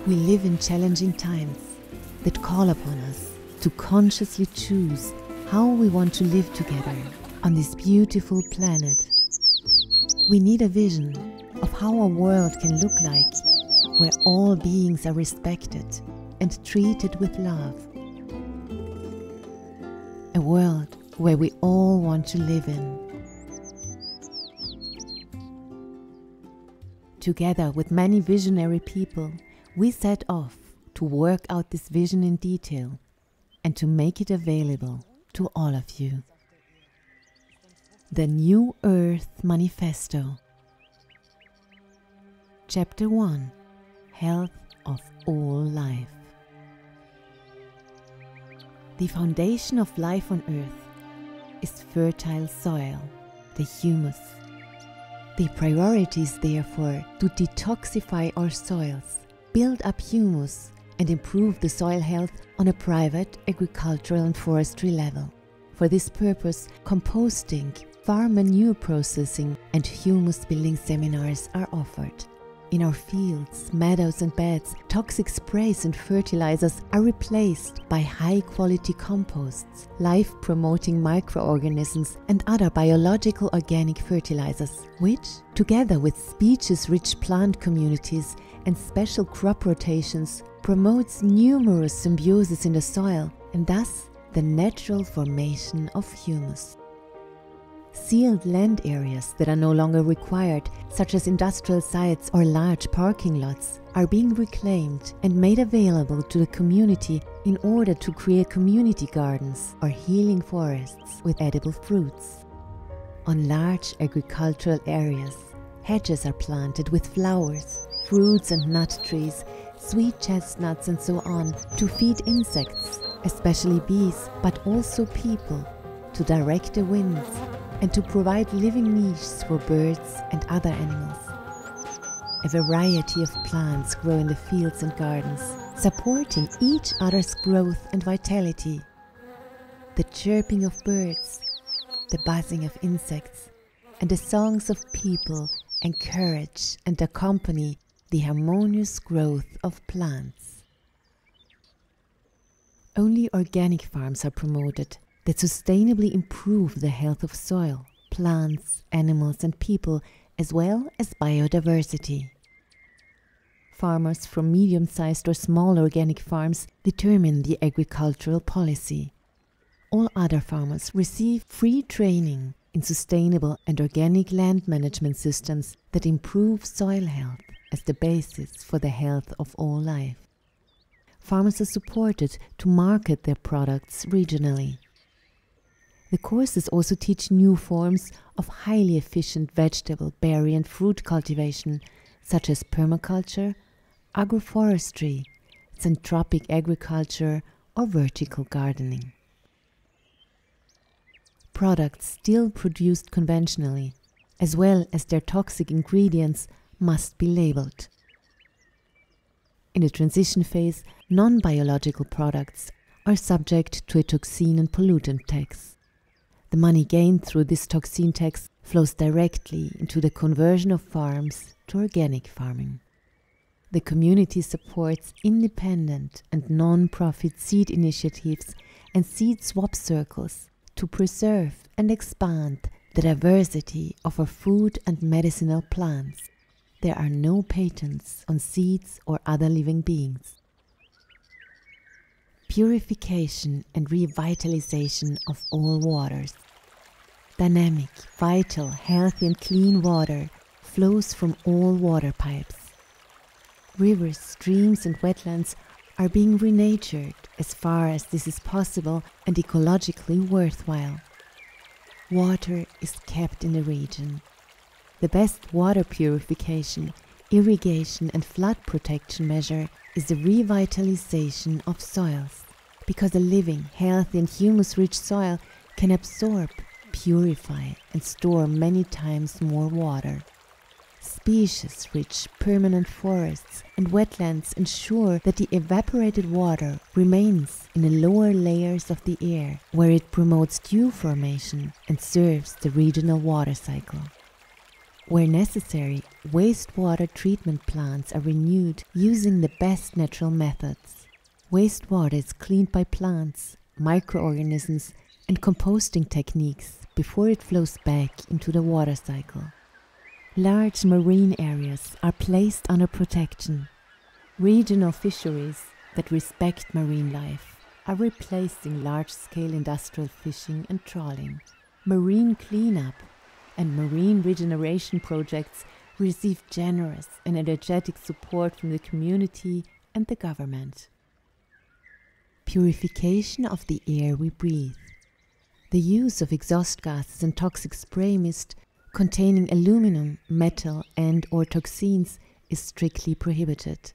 We live in challenging times that call upon us to consciously choose how we want to live together on this beautiful planet. We need a vision of how our world can look like, where all beings are respected and treated with love. A world where we all want to live in. Together with many visionary people, we set off to work out this vision in detail and to make it available to all of you. The new Earth Manifesto. Chapter 1. Health of all life. The foundation of life on Earth is fertile soil, the humus. The priority is therefore to detoxify our soils, build up humus, and improve the soil health on a private, agricultural and forestry level. For this purpose, composting, farm manure processing and humus building seminars are offered. In our fields, meadows and beds, toxic sprays and fertilizers are replaced by high-quality composts, life-promoting microorganisms and other biological organic fertilizers, which, together with species-rich plant communities and special crop rotations, promotes numerous symbioses in the soil and thus the natural formation of humus. Sealed land areas that are no longer required, such as industrial sites or large parking lots, are being reclaimed and made available to the community in order to create community gardens or healing forests with edible fruits. On large agricultural areas, hedges are planted with flowers, fruits and nut trees, sweet chestnuts and so on, to feed insects, especially bees, but also people, to direct the winds, and to provide living niches for birds and other animals. A variety of plants grow in the fields and gardens, supporting each other's growth and vitality. The chirping of birds, the buzzing of insects, and the songs of people encourage and accompany the harmonious growth of plants. Only organic farms are promoted that sustainably improve the health of soil, plants, animals and people, as well as biodiversity. Farmers from medium-sized or small organic farms determine the agricultural policy. All other farmers receive free training in sustainable and organic land management systems that improve soil health as the basis for the health of all life. Farmers are supported to market their products regionally. The courses also teach new forms of highly efficient vegetable, berry and fruit cultivation, such as permaculture, agroforestry, syntropic agriculture or vertical gardening. Products still produced conventionally, as well as their toxic ingredients, must be labeled. In the transition phase, non-biological products are subject to a toxin and pollutant tax. The money gained through this toxin tax flows directly into the conversion of farms to organic farming. The community supports independent and non-profit seed initiatives and seed swap circles to preserve and expand the diversity of our food and medicinal plants. There are no patents on seeds or other living beings. Purification and revitalization of all waters. Dynamic, vital, healthy and clean water flows from all water pipes. Rivers, streams and wetlands are being renatured as far as this is possible and ecologically worthwhile. Water is kept in the region. The best water purification, irrigation and flood protection measure is the revitalization of soils, because a living, healthy and humus-rich soil can absorb, purify and store many times more water. Species-rich permanent forests and wetlands ensure that the evaporated water remains in the lower layers of the air, where it promotes dew formation and serves the regional water cycle. Where necessary, wastewater treatment plants are renewed using the best natural methods. Wastewater is cleaned by plants, microorganisms, and composting techniques before it flows back into the water cycle. Large marine areas are placed under protection. Regional fisheries that respect marine life are replacing large-scale industrial fishing and trawling. Marine cleanup and marine regeneration projects receive generous and energetic support from the community and the government. Purification of the air we breathe. The use of exhaust gases and toxic spray mist containing aluminum, metal, and/or toxins is strictly prohibited.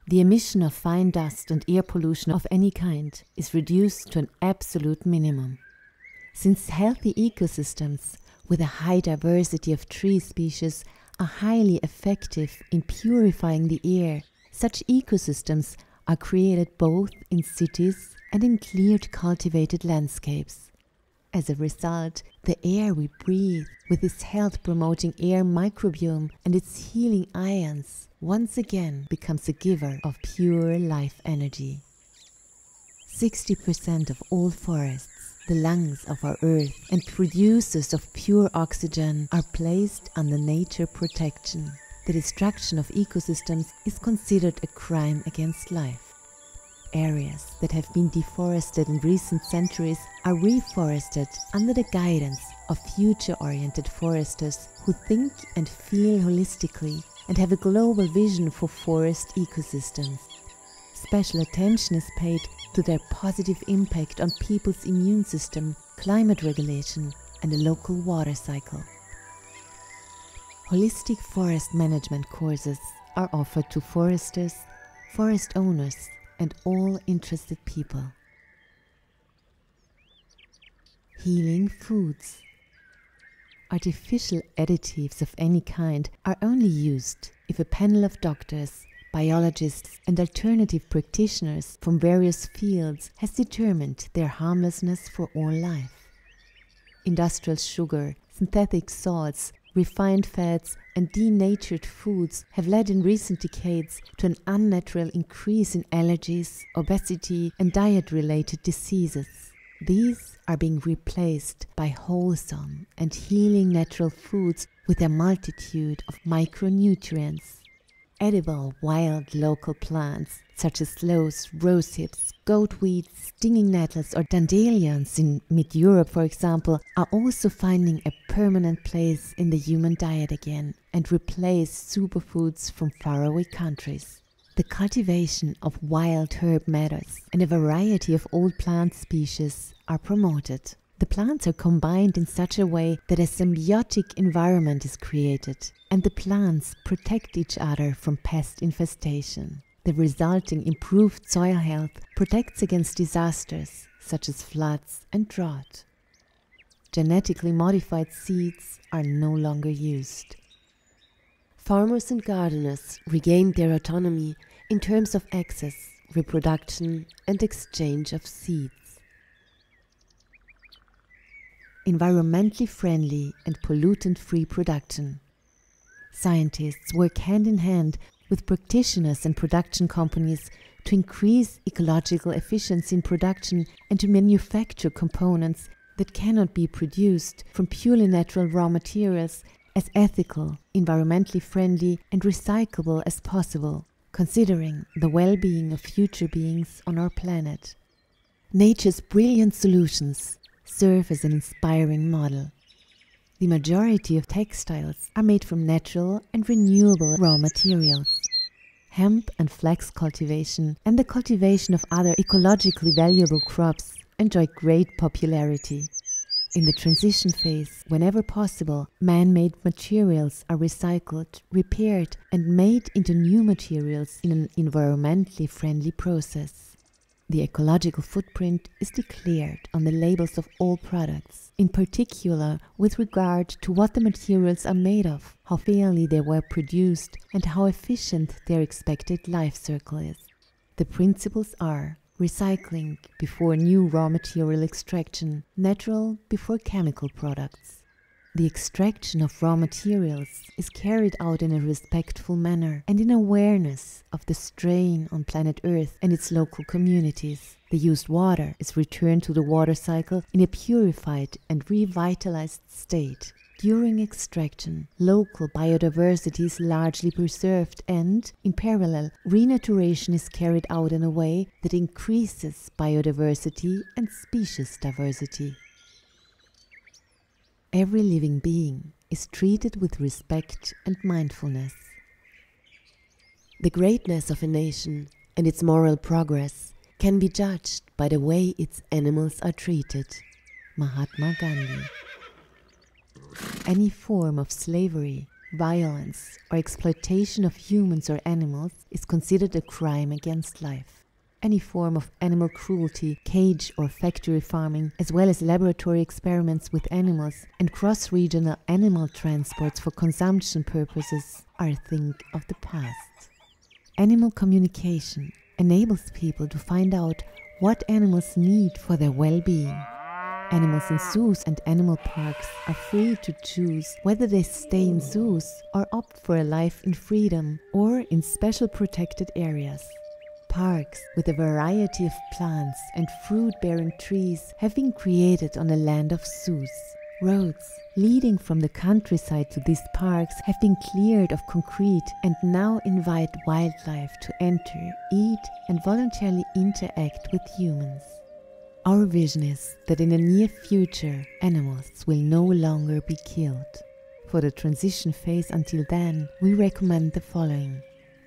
The emission of fine dust and air pollution of any kind is reduced to an absolute minimum. Since healthy ecosystems with a high diversity of tree species are highly effective in purifying the air, such ecosystems are created both in cities and in cleared cultivated landscapes. As a result, the air we breathe, with its health-promoting air microbiome and its healing ions, once again becomes a giver of pure life energy. 60% of all forests, the lungs of our Earth and producers of pure oxygen, are placed under nature protection. The destruction of ecosystems is considered a crime against life. Areas that have been deforested in recent centuries are reforested under the guidance of future-oriented foresters who think and feel holistically and have a global vision for forest ecosystems. Special attention is paid to their positive impact on people's immune system, climate regulation, and the local water cycle. Holistic forest management courses are offered to foresters, forest owners, and all interested people. Healing foods. Artificial additives of any kind are only used if a panel of doctors, biologists, and alternative practitioners from various fields has determined their harmlessness for all life. Industrial sugar, synthetic salts, refined fats, and denatured foods have led in recent decades to an unnatural increase in allergies, obesity, and diet-related diseases. These are being replaced by wholesome and healing natural foods with their multitude of micronutrients. Edible wild local plants such as sloes, rosehips, goatweed, stinging nettles or dandelions in mid-Europe, for example, are also finding a permanent place in the human diet again and replace superfoods from faraway countries. The cultivation of wild herb meadows and a variety of old plant species are promoted. The plants are combined in such a way that a symbiotic environment is created, and the plants protect each other from pest infestation. The resulting improved soil health protects against disasters such as floods and drought. Genetically modified seeds are no longer used. Farmers and gardeners regained their autonomy in terms of access, reproduction, and exchange of seeds. Environmentally friendly and pollutant-free production. Scientists work hand in hand with practitioners and production companies to increase ecological efficiency in production and to manufacture components that cannot be produced from purely natural raw materials as ethical, environmentally friendly, and recyclable as possible, considering the well-being of future beings on our planet. Nature's brilliant solutions serve as an inspiring model. The majority of textiles are made from natural and renewable raw materials. Hemp and flax cultivation and the cultivation of other ecologically valuable crops enjoy great popularity. In the transition phase, whenever possible, man-made materials are recycled, repaired, and made into new materials in an environmentally friendly process. The ecological footprint is declared on the labels of all products, in particular with regard to what the materials are made of, how fairly they were produced, and how efficient their expected life cycle is. The principles are recycling before new raw material extraction, natural before chemical products. The extraction of raw materials is carried out in a respectful manner and in awareness of the strain on planet Earth and its local communities. The used water is returned to the water cycle in a purified and revitalized state. During extraction, local biodiversity is largely preserved and, in parallel, renaturation is carried out in a way that increases biodiversity and species diversity. Every living being is treated with respect and mindfulness. The greatness of a nation and its moral progress can be judged by the way its animals are treated. Mahatma Gandhi. Any form of slavery, violence, or exploitation of humans or animals is considered a crime against life. Any form of animal cruelty, cage or factory farming, as well as laboratory experiments with animals and cross-regional animal transports for consumption purposes are a thing of the past. Animal communication enables people to find out what animals need for their well-being. Animals in zoos and animal parks are free to choose whether they stay in zoos or opt for a life in freedom or in special protected areas. Parks with a variety of plants and fruit-bearing trees have been created on the land of zoos. Roads leading from the countryside to these parks have been cleared of concrete and now invite wildlife to enter, eat, and voluntarily interact with humans. Our vision is that in the near future, animals will no longer be killed. For the transition phase until then, we recommend the following.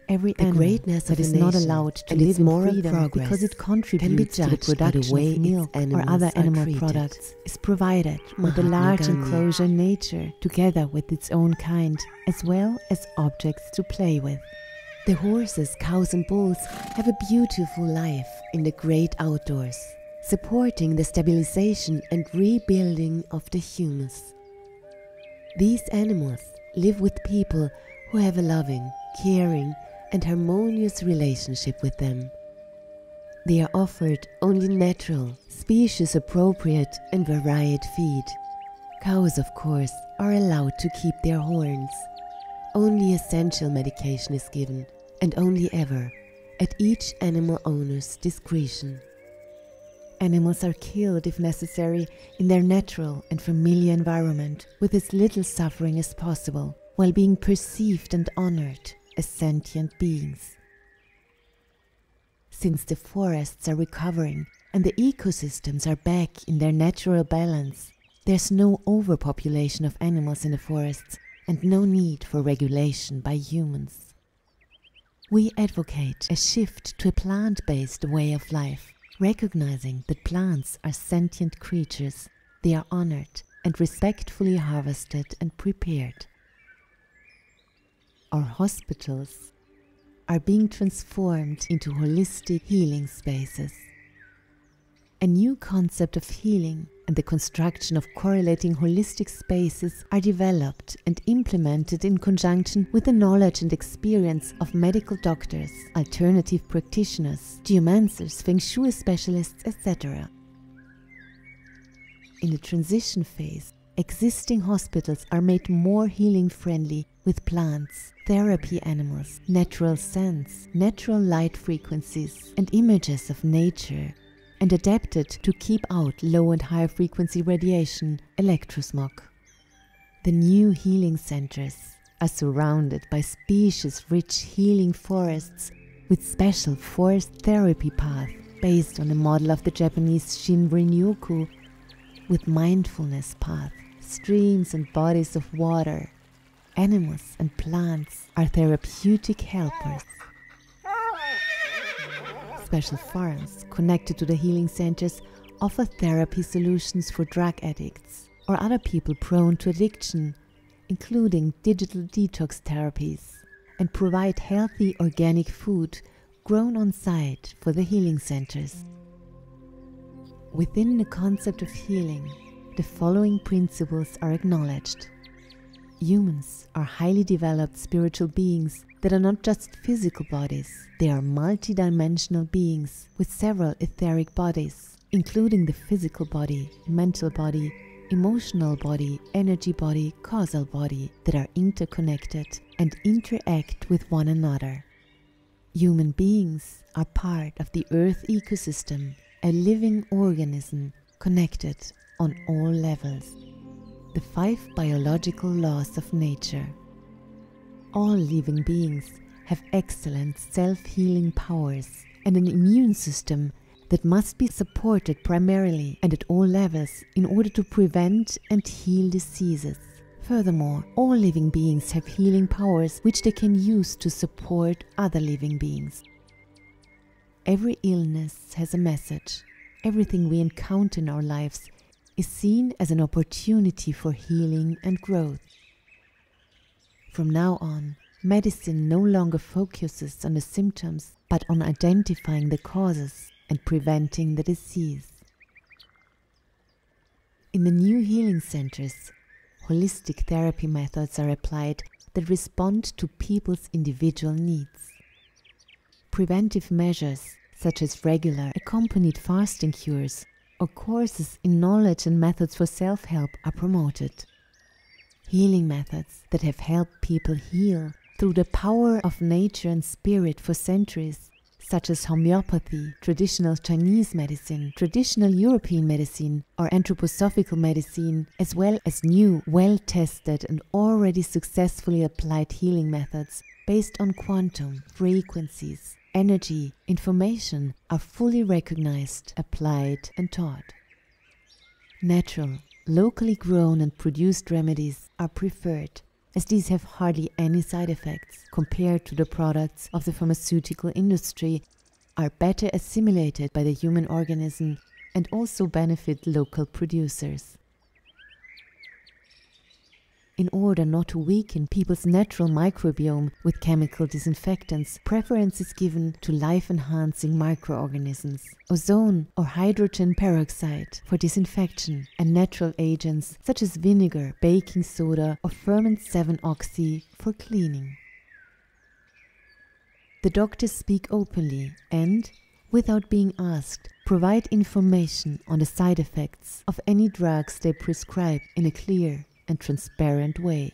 Every animal that is not allowed to live in freedom because it contributes to the production of milk or other animal products is provided with a large enclosure in nature together with its own kind, as well as objects to play with. The horses, cows and bulls have a beautiful life in the great outdoors, supporting the stabilization and rebuilding of the humus. These animals live with people who have a loving, caring, and harmonious relationship with them. They are offered only natural, species-appropriate and varied feed. Cows, of course, are allowed to keep their horns. Only essential medication is given, and only ever, at each animal owner's discretion. Animals are killed, if necessary, in their natural and familiar environment with as little suffering as possible, while being perceived and honored as sentient beings. Since the forests are recovering and the ecosystems are back in their natural balance, there's no overpopulation of animals in the forests and no need for regulation by humans. We advocate a shift to a plant-based way of life, recognizing that plants are sentient creatures. They are honored and respectfully harvested and prepared. Our hospitals are being transformed into holistic healing spaces. A new concept of healing and the construction of correlating holistic spaces are developed and implemented in conjunction with the knowledge and experience of medical doctors, alternative practitioners, geomancers, feng shui specialists, etc. In the transition phase, existing hospitals are made more healing-friendly with plants, therapy animals, natural scents, natural light frequencies, and images of nature, and adapted to keep out low and high frequency radiation, electrosmog. The new healing centers are surrounded by species-rich healing forests with special forest therapy paths based on the model of the Japanese Shinrin-yoku, with mindfulness paths, streams and bodies of water. Animals and plants are therapeutic helpers. Special farms connected to the healing centers offer therapy solutions for drug addicts or other people prone to addiction, including digital detox therapies, and provide healthy organic food grown on site for the healing centers. Within the concept of healing, the following principles are acknowledged. Humans are highly developed spiritual beings that are not just physical bodies. They are multidimensional beings with several etheric bodies, including the physical body, mental body, emotional body, energy body, causal body that are interconnected and interact with one another. Human beings are part of the Earth ecosystem, a living organism connected on all levels. The 5 biological laws of nature. All living beings have excellent self-healing powers and an immune system that must be supported primarily and at all levels in order to prevent and heal diseases. Furthermore, all living beings have healing powers which they can use to support other living beings. Every illness has a message. Everything we encounter in our lives is seen as an opportunity for healing and growth. From now on, medicine no longer focuses on the symptoms, but on identifying the causes and preventing the disease. In the new healing centers, holistic therapy methods are applied that respond to people's individual needs. Preventive measures, such as regular, accompanied fasting cures or courses in knowledge and methods for self-help, are promoted. Healing methods that have helped people heal through the power of nature and spirit for centuries, such as homeopathy, traditional Chinese medicine, traditional European medicine, or anthroposophical medicine, as well as new, well-tested and already successfully applied healing methods based on quantum, frequencies, energy, information, are fully recognized, applied and taught. Natural, locally grown and produced remedies are preferred, as these have hardly any side effects compared to the products of the pharmaceutical industry, are better assimilated by the human organism, and also benefit local producers. In order not to weaken people's natural microbiome with chemical disinfectants, preference is given to life-enhancing microorganisms, ozone or hydrogen peroxide for disinfection, and natural agents such as vinegar, baking soda or ferment 7-oxy for cleaning. The doctors speak openly and, without being asked, provide information on the side effects of any drugs they prescribe in a clear and transparent way.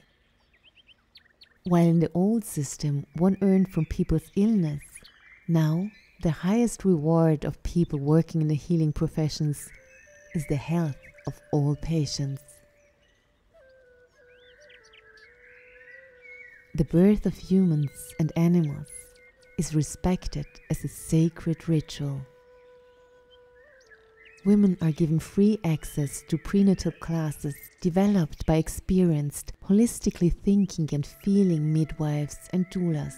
While in the old system one earned from people's illness, now the highest reward of people working in the healing professions is the health of all patients. The birth of humans and animals is respected as a sacred ritual. Women are given free access to prenatal classes developed by experienced, holistically thinking and feeling midwives and doulas.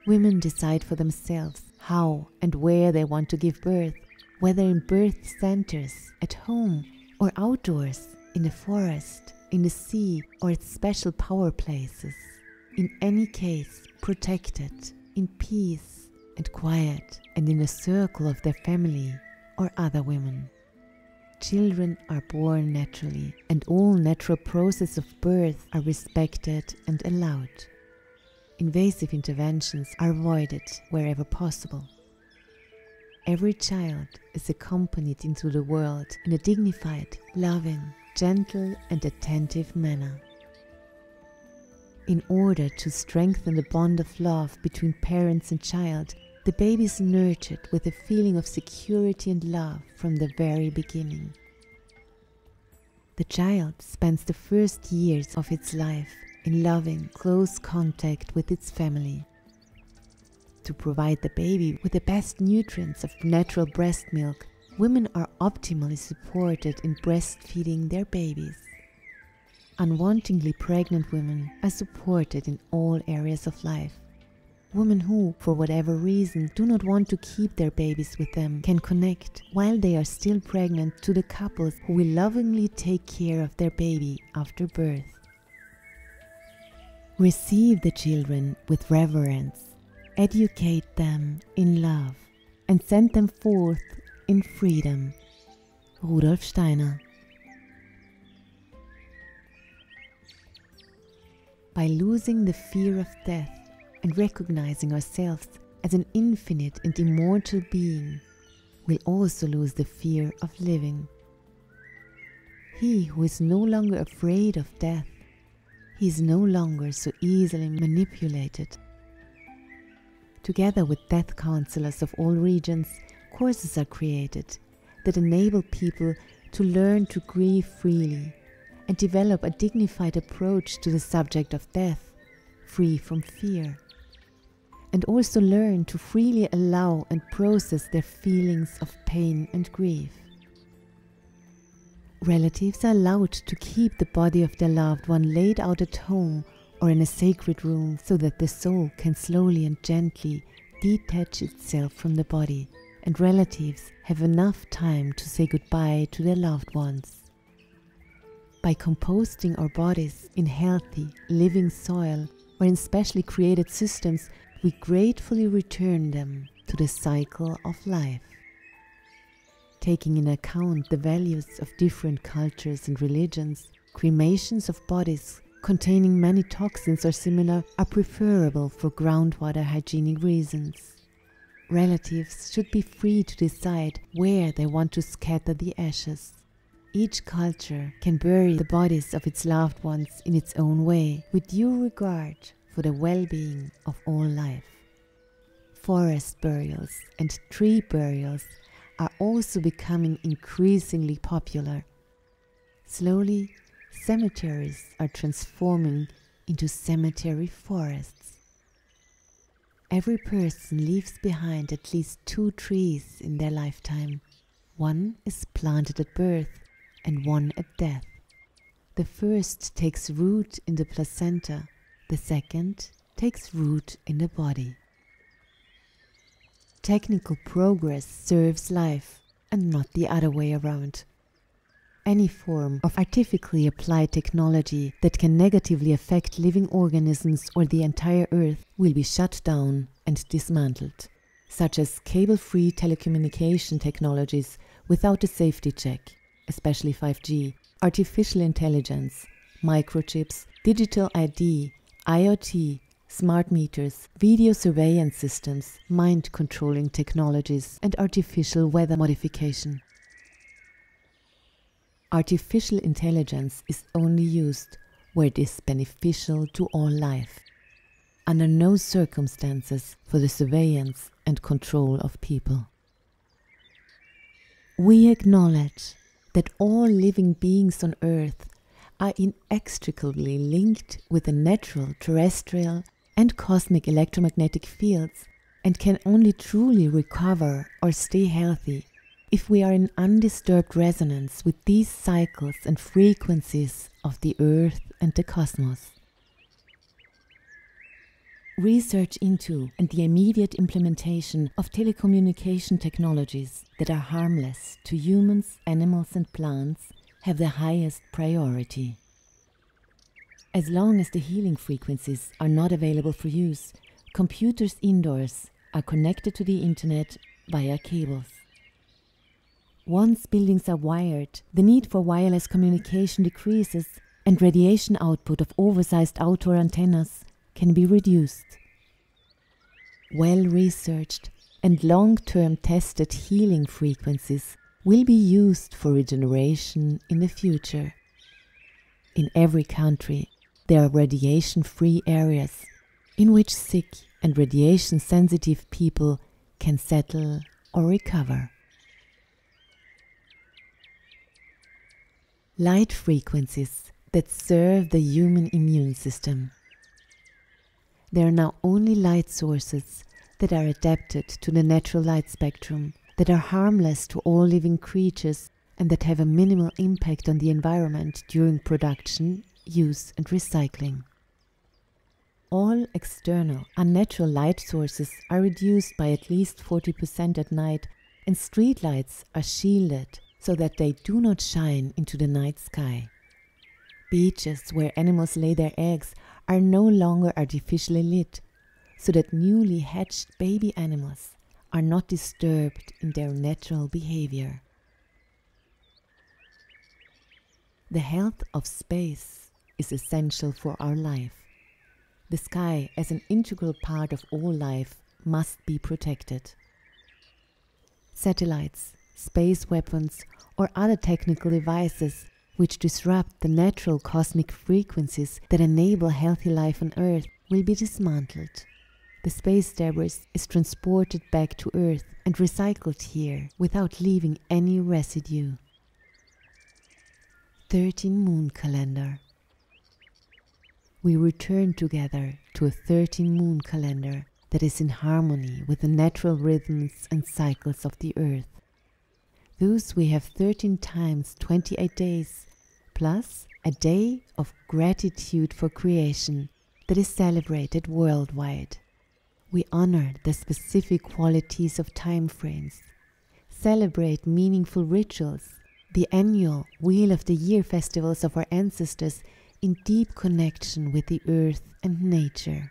Women decide for themselves how and where they want to give birth, whether in birth centers, at home or outdoors, in the forest, in the sea or at special power places. In any case, protected, in peace and quiet, and in a circle of their family or other women. Children are born naturally, and all natural processes of birth are respected and allowed. Invasive interventions are avoided wherever possible. Every child is accompanied into the world in a dignified, loving, gentle and attentive manner. In order to strengthen the bond of love between parents and child, the baby is nurtured with a feeling of security and love from the very beginning. The child spends the first years of its life in loving, close contact with its family. To provide the baby with the best nutrients of natural breast milk, women are optimally supported in breastfeeding their babies. Unwantingly pregnant women are supported in all areas of life. Women who, for whatever reason, do not want to keep their babies with them can connect, while they are still pregnant, to the couples who will lovingly take care of their baby after birth. Receive the children with reverence, educate them in love, and send them forth in freedom. Rudolf Steiner. By losing the fear of death and recognizing ourselves as an infinite and immortal being, we'll also lose the fear of living. He who is no longer afraid of death, he is no longer so easily manipulated. Together with death counselors of all regions, courses are created that enable people to learn to grieve freely and develop a dignified approach to the subject of death, free from fear, and also learn to freely allow and process their feelings of pain and grief. Relatives are allowed to keep the body of their loved one laid out at home or in a sacred room so that the soul can slowly and gently detach itself from the body, and relatives have enough time to say goodbye to their loved ones. By composting our bodies in healthy, living soil or in specially created systems, we gratefully return them to the cycle of life. Taking into account the values of different cultures and religions, cremations of bodies containing many toxins or similar are preferable for groundwater hygienic reasons. Relatives should be free to decide where they want to scatter the ashes. Each culture can bury the bodies of its loved ones in its own way, with due regard for the well-being of all life. Forest burials and tree burials are also becoming increasingly popular. Slowly, cemeteries are transforming into cemetery forests. Every person leaves behind at least 2 trees in their lifetime. One is planted at birth and one at death. The first takes root in the placenta, the second takes root in the body. Technical progress serves life and not the other way around. Any form of artificially applied technology that can negatively affect living organisms or the entire Earth will be shut down and dismantled, such as cable-free telecommunication technologies without a safety check, especially 5G, artificial intelligence, microchips, digital ID, IoT, smart meters, video surveillance systems, mind-controlling technologies, and artificial weather modification. Artificial intelligence is only used where it is beneficial to all life, under no circumstances for the surveillance and control of people. We acknowledge that all living beings on Earth are inextricably linked with the natural, terrestrial, and cosmic electromagnetic fields, and can only truly recover or stay healthy if we are in undisturbed resonance with these cycles and frequencies of the Earth and the cosmos. Research into and the immediate implementation of telecommunication technologies that are harmless to humans, animals, and plants have the highest priority. As long as the healing frequencies are not available for use, computers indoors are connected to the internet via cables. Once buildings are wired, the need for wireless communication decreases and radiation output of oversized outdoor antennas can be reduced. Well-researched and long-term tested healing frequencies will be used for regeneration in the future. In every country, there are radiation-free areas in which sick and radiation-sensitive people can settle or recover. Light frequencies that serve the human immune system. There are now only light sources that are adapted to the natural light spectrum, that are harmless to all living creatures, and that have a minimal impact on the environment during production, use, and recycling. All external, unnatural light sources are reduced by at least 40% at night, and streetlights are shielded so that they do not shine into the night sky. Beaches where animals lay their eggs are no longer artificially lit, so that newly hatched baby animals are not disturbed in their natural behavior. The health of space is essential for our life. The sky, as an integral part of all life, must be protected. Satellites, space weapons, or other technical devices which disrupt the natural cosmic frequencies that enable healthy life on Earth, will be dismantled. The space debris is transported back to Earth and recycled here without leaving any residue. 13 Moon Calendar. We return together to a 13 moon calendar that is in harmony with the natural rhythms and cycles of the Earth. Thus we have 13 times 28 days, plus a day of gratitude for creation that is celebrated worldwide. We honor the specific qualities of time frames, celebrate meaningful rituals, the annual Wheel of the Year festivals of our ancestors in deep connection with the earth and nature.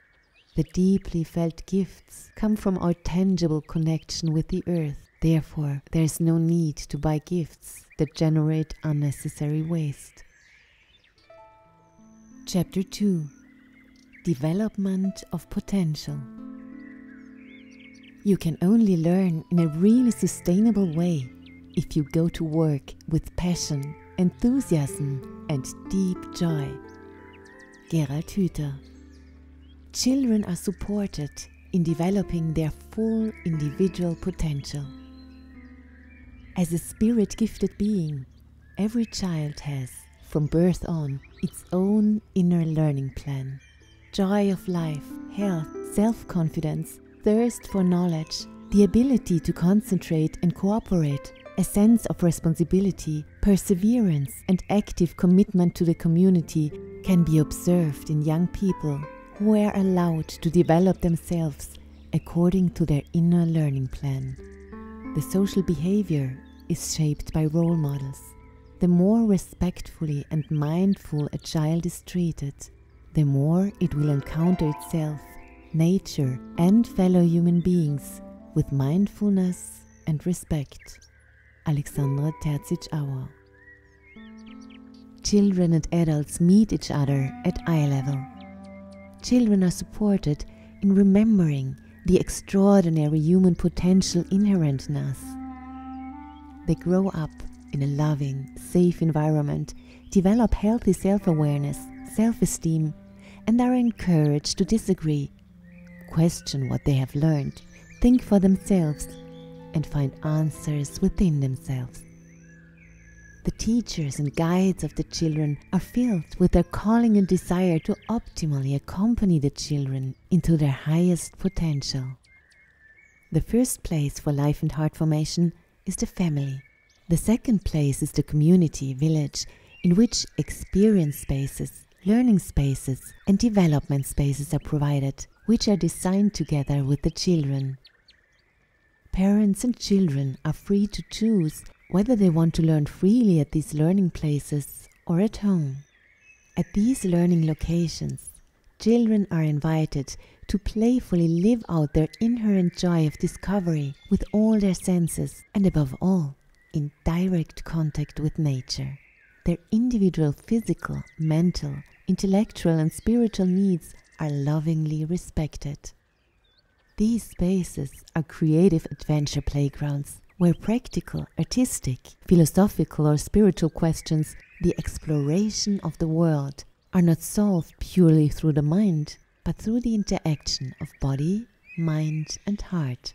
The deeply felt gifts come from our tangible connection with the earth. Therefore, there is no need to buy gifts that generate unnecessary waste. Chapter 2. Development of Potential. You can only learn in a really sustainable way if you go to work with passion, enthusiasm and deep joy. Gerald Hüther. Children are supported in developing their full individual potential. As a spirit-gifted being, every child has, from birth on, its own inner learning plan. Joy of life, health, self-confidence, thirst for knowledge, the ability to concentrate and cooperate, a sense of responsibility, perseverance and active commitment to the community can be observed in young people who are allowed to develop themselves according to their inner learning plan. The social behavior is shaped by role models. The more respectfully and mindful a child is treated, the more it will encounter itself, nature and fellow human beings with mindfulness and respect. Alexandra Terzic-Auer. Children and adults meet each other at eye level. Children are supported in remembering the extraordinary human potential inherent in us. They grow up in a loving, safe environment, develop healthy self-awareness, self-esteem, and are encouraged to disagree, question what they have learned, think for themselves, and find answers within themselves. The teachers and guides of the children are filled with their calling and desire to optimally accompany the children into their highest potential. The first place for life and heart formation is the family. The second place is the community, village, in which experience spaces, learning spaces, and development spaces are provided, which are designed together with the children. Parents and children are free to choose whether they want to learn freely at these learning places or at home. At these learning locations, children are invited to playfully live out their inherent joy of discovery with all their senses and above all, in direct contact with nature. Their individual physical, mental, intellectual and spiritual needs are lovingly respected. These spaces are creative adventure playgrounds where practical, artistic, philosophical or spiritual questions, the exploration of the world, are not solved purely through the mind, but through the interaction of body, mind and heart.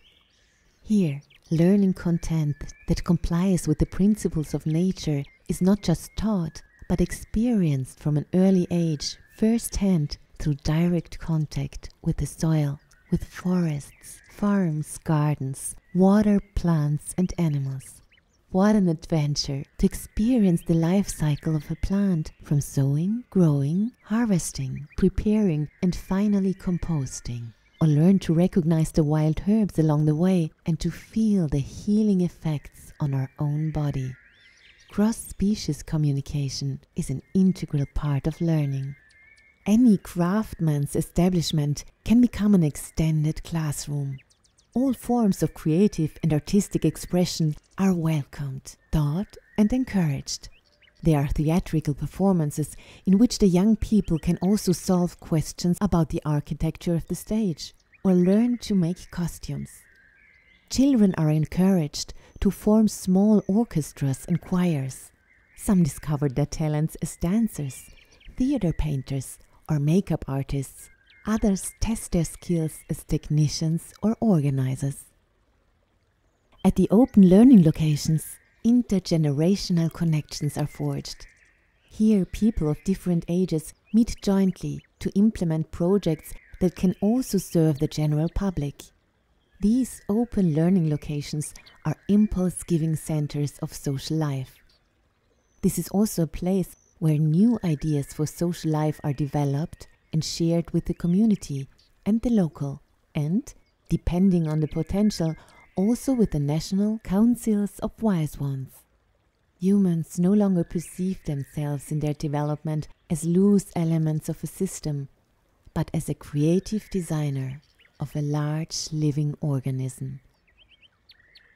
Here, learning content that complies with the principles of nature is not just taught, but experienced from an early age, first-hand, through direct contact with the soil, with forests, farms, gardens, water, plants and animals. What an adventure to experience the life cycle of a plant, from sowing, growing, harvesting, preparing and finally composting. Or learn to recognize the wild herbs along the way and to feel the healing effects on our own body. Cross-species communication is an integral part of learning. Any craftsman's establishment can become an extended classroom. All forms of creative and artistic expression are welcomed, taught and encouraged. There are theatrical performances in which the young people can also solve questions about the architecture of the stage or learn to make costumes. Children are encouraged to form small orchestras and choirs, Some discovered their talents as dancers, theater painters, or makeup artists. Others test their skills as technicians or organizers. At the open learning locations, intergenerational connections are forged. Here, people of different ages meet jointly to implement projects that can also serve the general public. These open learning locations are impulse-giving centers of social life. This is also a place where new ideas for social life are developed and shared with the community and the local, and, depending on the potential, also with the national councils of wise ones. Humans no longer perceive themselves in their development as loose elements of a system, but as a creative designer of a large living organism.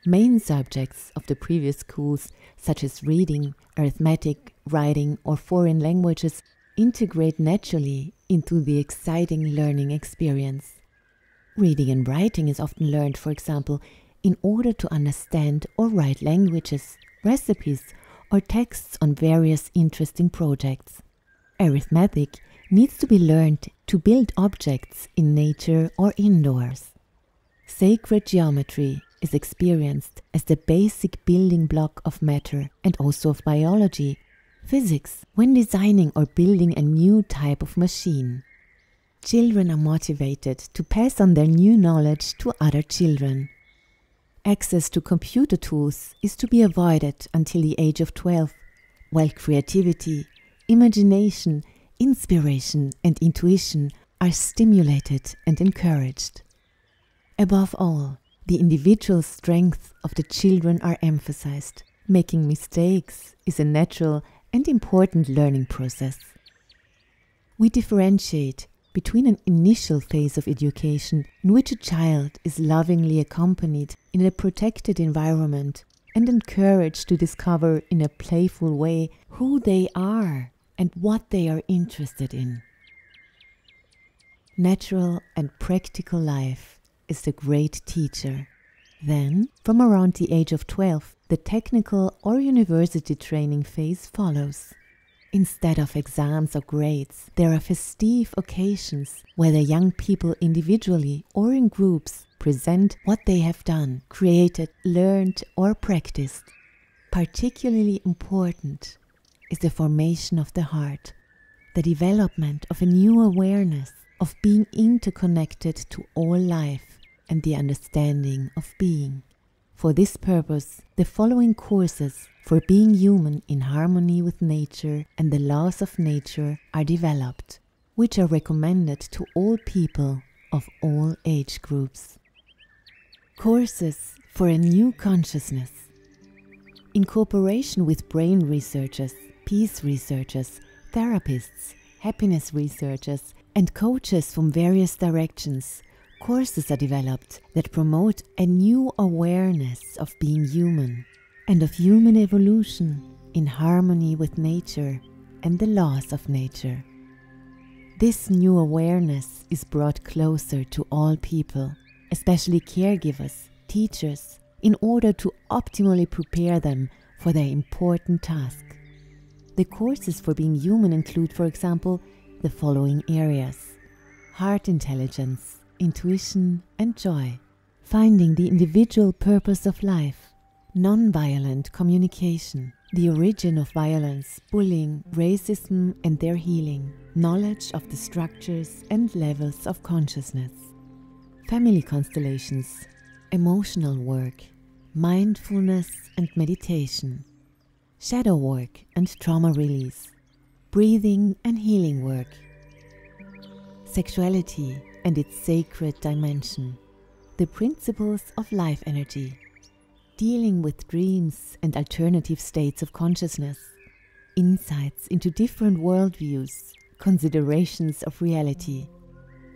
Main subjects of the previous schools, such as reading, arithmetic, writing, or foreign languages, integrate naturally into the exciting learning experience. Reading and writing is often learned, for example, in order to understand or write languages, recipes, or texts on various interesting projects. Arithmetic needs to be learned to build objects in nature or indoors. Sacred geometry is experienced as the basic building block of matter and also of biology, physics, when designing or building a new type of machine. Children are motivated to pass on their new knowledge to other children. Access to computer tools is to be avoided until the age of 12, while creativity, imagination, inspiration, and intuition are stimulated and encouraged. Above all, the individual strength of the children are emphasized. Making mistakes is a natural and important learning process. We differentiate between an initial phase of education in which a child is lovingly accompanied in a protected environment and encouraged to discover in a playful way who they are and what they are interested in. Natural and practical life is the great teacher. Then, from around the age of 12, the technical or university training phase follows. Instead of exams or grades, there are festive occasions where the young people individually or in groups present what they have done, created, learned, or practiced. Particularly important is the formation of the heart, the development of a new awareness of being interconnected to all life and the understanding of being. For this purpose, the following courses for being human in harmony with nature and the laws of nature are developed, which are recommended to all people of all age groups. Courses for a new consciousness. In cooperation with brain researchers, peace researchers, therapists, happiness researchers, and coaches from various directions, courses are developed that promote a new awareness of being human and of human evolution in harmony with nature and the laws of nature. This new awareness is brought closer to all people, especially caregivers, teachers, in order to optimally prepare them for their important task. The courses for being human include, for example, the following areas: heart intelligence, intuition and joy, finding the individual purpose of life, non-violent communication, the origin of violence, bullying, racism and their healing, knowledge of the structures and levels of consciousness, family constellations, emotional work, mindfulness and meditation, shadow work and trauma release, breathing and healing work, sexuality and its sacred dimension, the principles of life energy, dealing with dreams and alternative states of consciousness, insights into different worldviews, considerations of reality,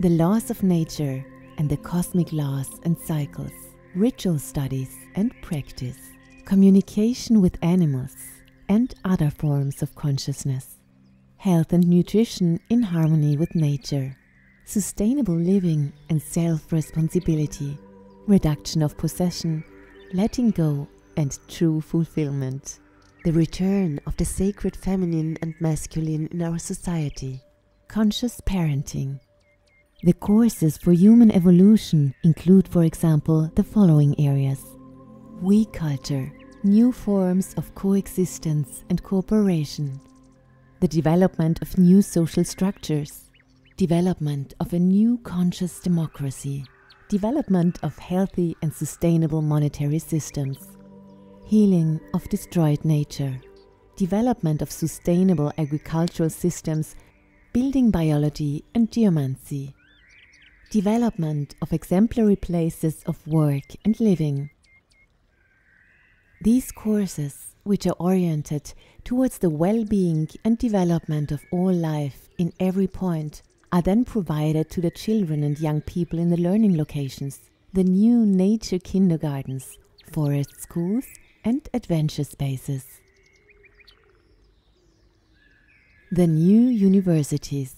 the laws of nature and the cosmic laws and cycles, ritual studies and practice, communication with animals and other forms of consciousness, health and nutrition in harmony with nature, sustainable living and self-responsibility, reduction of possession, letting go and true fulfillment, the return of the sacred feminine and masculine in our society, conscious parenting. The courses for human evolution include, for example, the following areas: we culture, new forms of coexistence and cooperation, the development of new social structures, development of a new conscious democracy, development of healthy and sustainable monetary systems, healing of destroyed nature, development of sustainable agricultural systems, building biology and geomancy, development of exemplary places of work and living. These courses, which are oriented towards the well-being and development of all life in every point, are then provided to the children and young people in the learning locations, the new nature kindergartens, forest schools, and adventure spaces. The new universities.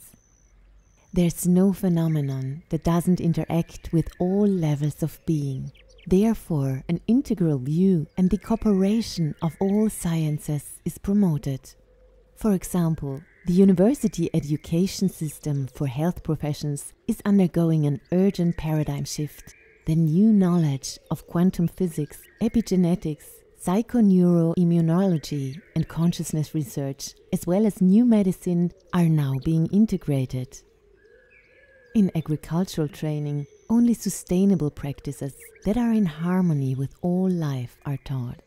There's no phenomenon that doesn't interact with all levels of being. Therefore, an integral view and the cooperation of all sciences is promoted. For example, the university education system for health professions is undergoing an urgent paradigm shift. The new knowledge of quantum physics, epigenetics, psychoneuroimmunology and consciousness research, as well as new medicine, are now being integrated. In agricultural training, only sustainable practices that are in harmony with all life are taught.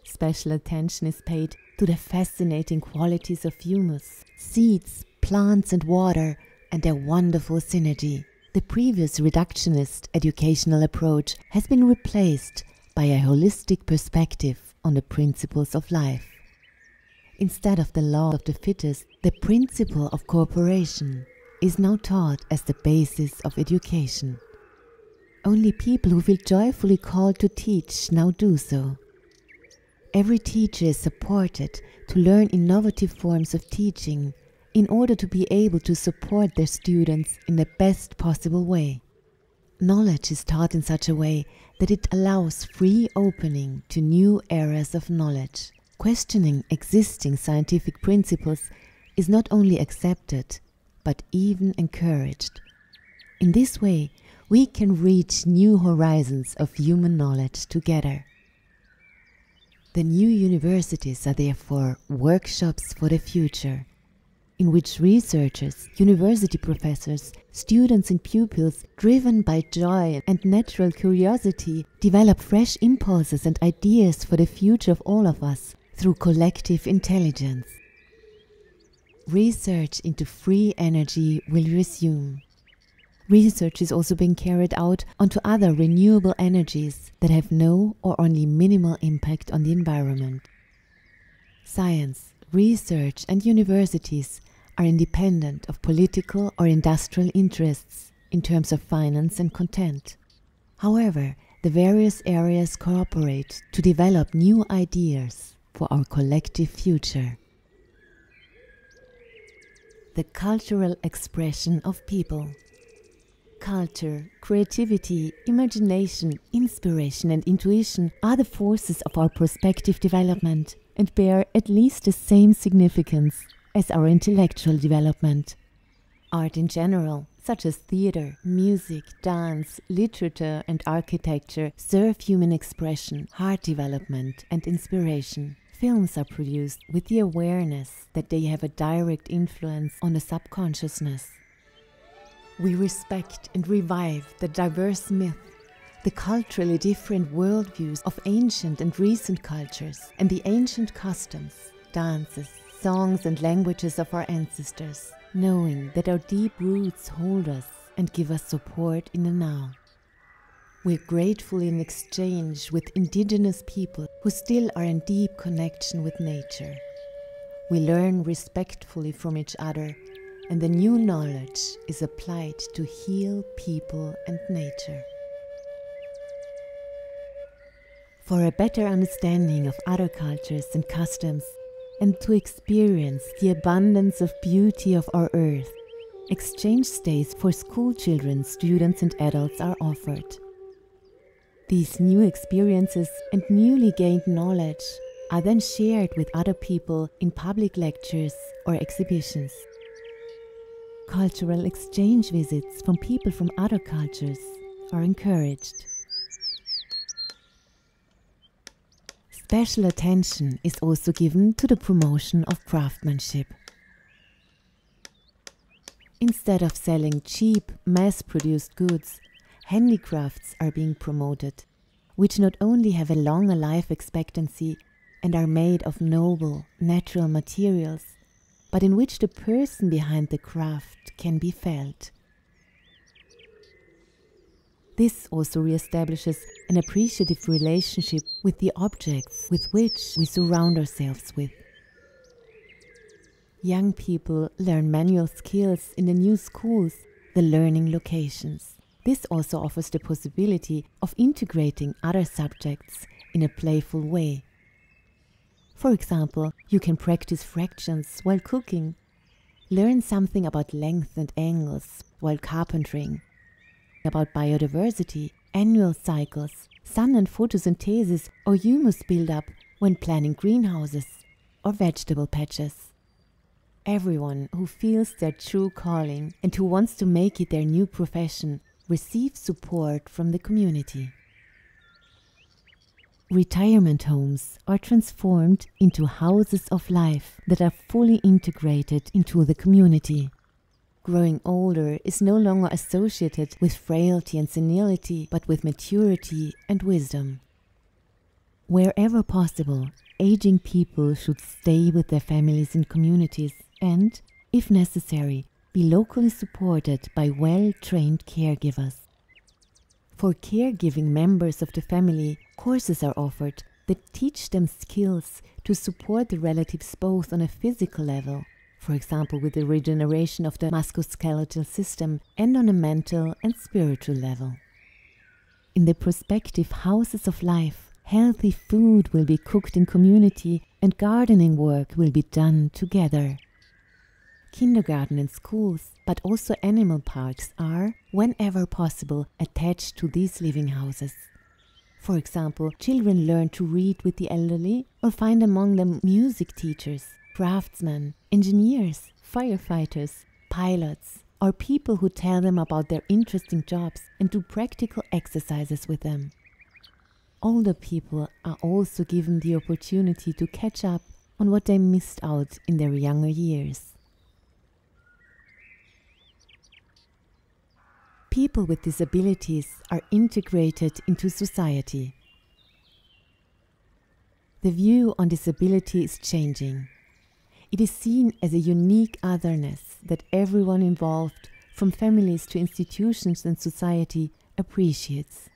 Special attention is paid to the fascinating qualities of humus, seeds, plants and water, and their wonderful synergy. The previous reductionist educational approach has been replaced by a holistic perspective on the principles of life. Instead of the law of the fittest, the principle of cooperation is now taught as the basis of education. Only people who feel joyfully called to teach now do so. Every teacher is supported to learn innovative forms of teaching in order to be able to support their students in the best possible way. Knowledge is taught in such a way that it allows free opening to new eras of knowledge. Questioning existing scientific principles is not only accepted, but even encouraged. In this way, we can reach new horizons of human knowledge together. The new universities are therefore workshops for the future, in which researchers, university professors, students and pupils, driven by joy and natural curiosity, develop fresh impulses and ideas for the future of all of us through collective intelligence. Research into free energy will resume. Research is also being carried out onto other renewable energies that have no or only minimal impact on the environment. Science, research and universities are independent of political or industrial interests in terms of finance and content. However, the various areas cooperate to develop new ideas for our collective future. The cultural expression of people. Culture, creativity, imagination, inspiration and intuition are the forces of our prospective development and bear at least the same significance as our intellectual development. Art in general, such as theater, music, dance, literature and architecture, serve human expression, heart development and inspiration. Films are produced with the awareness that they have a direct influence on the subconsciousness. We respect and revive the diverse myth, the culturally different worldviews of ancient and recent cultures, and the ancient customs, dances, songs and languages of our ancestors, knowing that our deep roots hold us and give us support in the now. We're grateful in exchange with indigenous people who still are in deep connection with nature. We learn respectfully from each other, and the new knowledge is applied to heal people and nature. For a better understanding of other cultures and customs, and to experience the abundance of beauty of our earth, exchange stays for school children, students and adults are offered. These new experiences and newly gained knowledge are then shared with other people in public lectures or exhibitions. Cultural exchange visits from people from other cultures are encouraged. Special attention is also given to the promotion of craftsmanship. Instead of selling cheap, mass-produced goods, handicrafts are being promoted, which not only have a longer life expectancy and are made of noble, natural materials, but in which the person behind the craft can be felt. This also reestablishes an appreciative relationship with the objects with which we surround ourselves with. Young people learn manual skills in the new schools, the learning locations. This also offers the possibility of integrating other subjects in a playful way. For example, you can practice fractions while cooking, learn something about length and angles while carpentering, about biodiversity, annual cycles, sun and photosynthesis or humus buildup when planning greenhouses or vegetable patches. Everyone who feels their true calling and who wants to make it their new profession receives support from the community. Retirement homes are transformed into houses of life that are fully integrated into the community. Growing older is no longer associated with frailty and senility, but with maturity and wisdom. Wherever possible, aging people should stay with their families and communities and, if necessary, be locally supported by well-trained caregivers. For caregiving members of the family, courses are offered that teach them skills to support the relatives both on a physical level, for example with the regeneration of the musculoskeletal system, and on a mental and spiritual level. In the prospective houses of life, healthy food will be cooked in community and gardening work will be done together. Kindergarten and schools, but also animal parks are, whenever possible, attached to these living houses. For example, children learn to read with the elderly or find among them music teachers, craftsmen, engineers, firefighters, pilots, or people who tell them about their interesting jobs and do practical exercises with them. Older people are also given the opportunity to catch up on what they missed out in their younger years. People with disabilities are integrated into society. The view on disability is changing. It is seen as a unique otherness that everyone involved, from families to institutions and society, appreciates.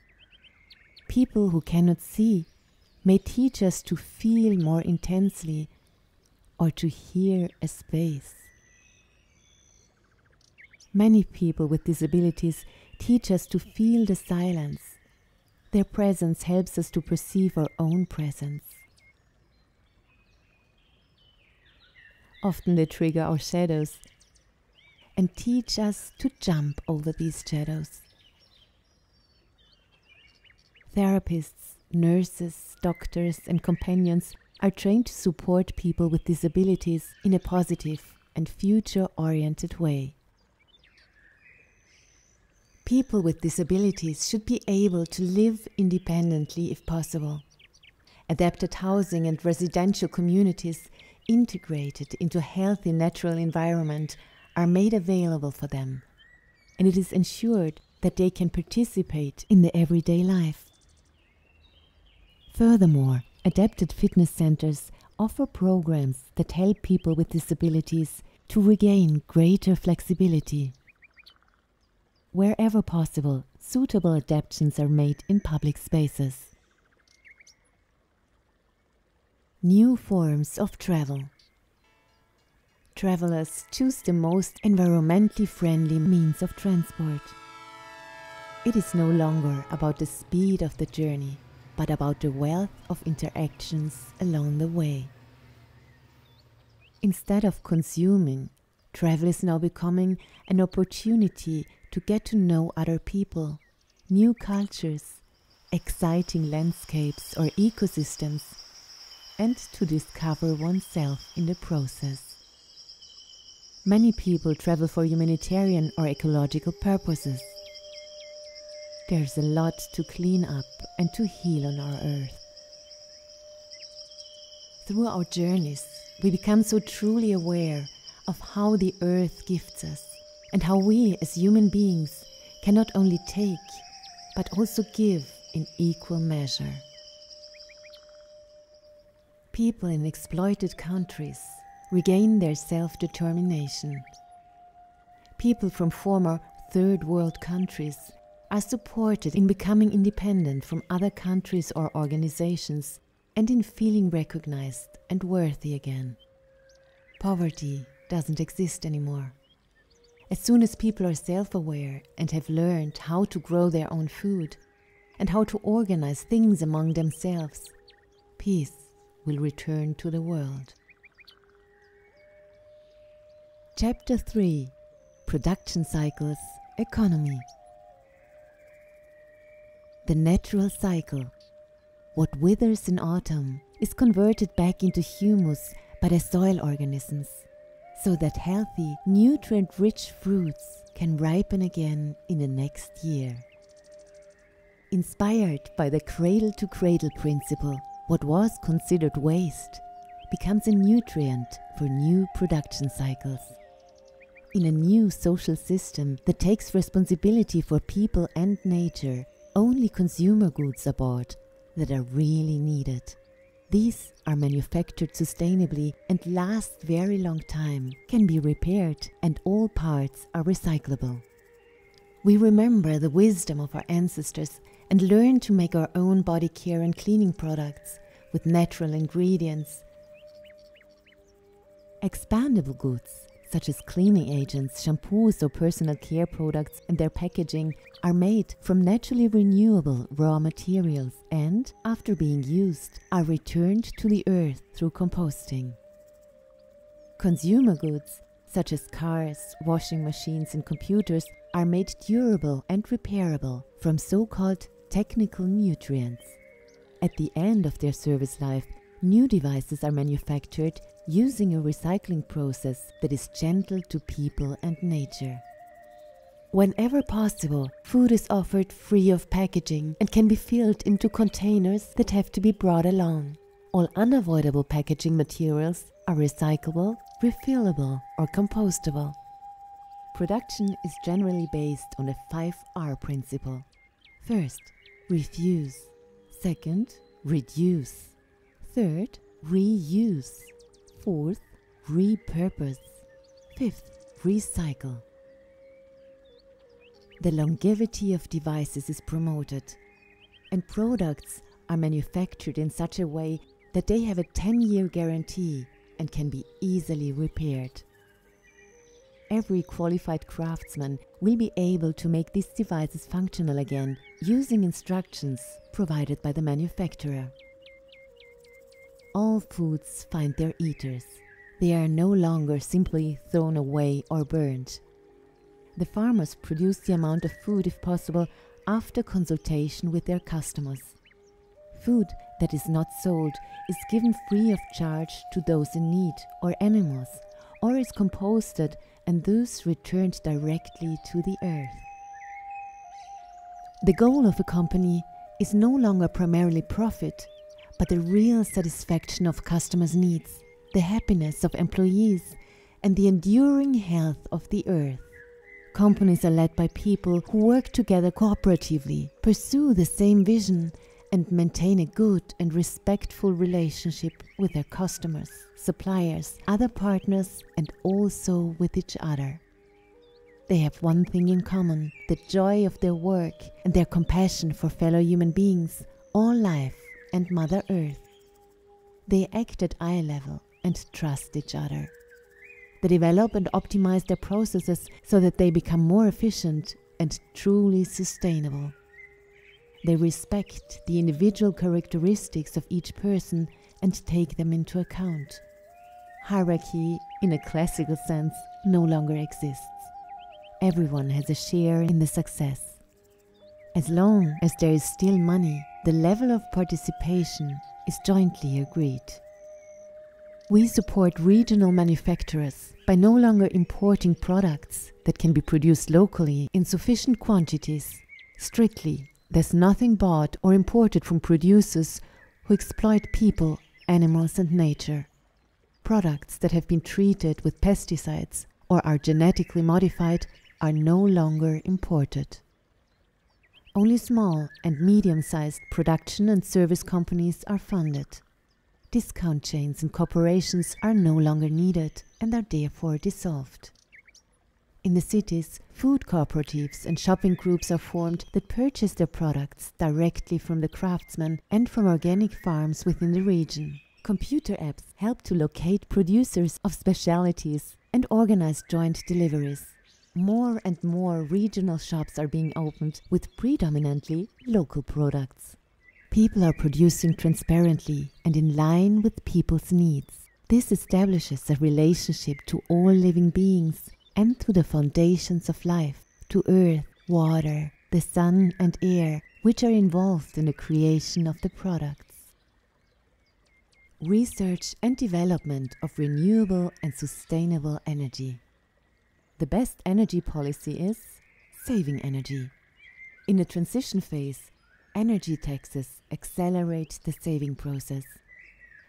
People who cannot see may teach us to feel more intensely or to hear a space. Many people with disabilities teach us to feel the silence. Their presence helps us to perceive our own presence. Often they trigger our shadows and teach us to jump over these shadows. Therapists, nurses, doctors, and companions are trained to support people with disabilities in a positive and future-oriented way. People with disabilities should be able to live independently if possible. Adapted housing and residential communities integrated into a healthy natural environment are made available for them, and it is ensured that they can participate in the everyday life. Furthermore, adapted fitness centers offer programs that help people with disabilities to regain greater flexibility. Wherever possible, suitable adaptations are made in public spaces. New forms of travel. Travelers choose the most environmentally friendly means of transport. It is no longer about the speed of the journey, but about the wealth of interactions along the way. Instead of consuming, travel is now becoming an opportunity to get to know other people, new cultures, exciting landscapes or ecosystems, and to discover oneself in the process. Many people travel for humanitarian or ecological purposes. There's a lot to clean up and to heal on our Earth. Through our journeys, we become so truly aware of how the Earth gifts us and how we as human beings can not only take, but also give in equal measure. People in exploited countries regain their self-determination. People from former third world countries are supported in becoming independent from other countries or organizations and in feeling recognized and worthy again. Poverty doesn't exist anymore. As soon as people are self-aware and have learned how to grow their own food and how to organize things among themselves, peace will return to the world. Chapter 3: Production Cycles, Economy. The natural cycle. What withers in autumn is converted back into humus by the soil organisms, so that healthy, nutrient-rich fruits can ripen again in the next year. Inspired by the cradle-to-cradle principle, what was considered waste becomes a nutrient for new production cycles. In a new social system that takes responsibility for people and nature, only consumer goods are bought that are really needed. These are manufactured sustainably and last very long time, can be repaired, and all parts are recyclable. We remember the wisdom of our ancestors and learn to make our own body care and cleaning products with natural ingredients. Expandable goods, such as cleaning agents, shampoos or personal care products and their packaging, are made from naturally renewable raw materials and, after being used, are returned to the earth through composting. Consumer goods, such as cars, washing machines and computers, are made durable and repairable from so-called technical nutrients. At the end of their service life, new devices are manufactured using a recycling process that is gentle to people and nature. Whenever possible, food is offered free of packaging and can be filled into containers that have to be brought along. All unavoidable packaging materials are recyclable, refillable, or compostable. Production is generally based on the 5R principle. First, refuse. Second, reduce. Third, reuse. Fourth, repurpose. Fifth, recycle. The longevity of devices is promoted, and products are manufactured in such a way that they have a 10-year guarantee and can be easily repaired. Every qualified craftsman will be able to make these devices functional again using instructions provided by the manufacturer. All foods find their eaters. They are no longer simply thrown away or burned. The farmers produce the amount of food, if possible, after consultation with their customers. Food that is not sold is given free of charge to those in need or animals, or is composted and thus returned directly to the earth. The goal of a company is no longer primarily profit, but the real satisfaction of customers' needs, the happiness of employees, and the enduring health of the earth. Companies are led by people who work together cooperatively, pursue the same vision, and maintain a good and respectful relationship with their customers, suppliers, other partners, and also with each other. They have one thing in common: the joy of their work and their compassion for fellow human beings, all life, and Mother Earth. They act at eye level and trust each other. They develop and optimize their processes so that they become more efficient and truly sustainable. They respect the individual characteristics of each person and take them into account. Hierarchy, in a classical sense, no longer exists. Everyone has a share in the success. As long as there is still money, the level of participation is jointly agreed. We support regional manufacturers by no longer importing products that can be produced locally in sufficient quantities. Strictly, there's nothing bought or imported from producers who exploit people, animals and nature. Products that have been treated with pesticides or are genetically modified are no longer imported. Only small and medium-sized production and service companies are funded. Discount chains and corporations are no longer needed and are therefore dissolved. In the cities, food cooperatives and shopping groups are formed that purchase their products directly from the craftsmen and from organic farms within the region. Computer apps help to locate producers of specialities and organize joint deliveries. More and more regional shops are being opened with predominantly local products. People are producing transparently and in line with people's needs. This establishes a relationship to all living beings and to the foundations of life, to earth, water, the sun and air, which are involved in the creation of the products. Research and development of renewable and sustainable energy. The best energy policy is saving energy. In the transition phase, energy taxes accelerate the saving process.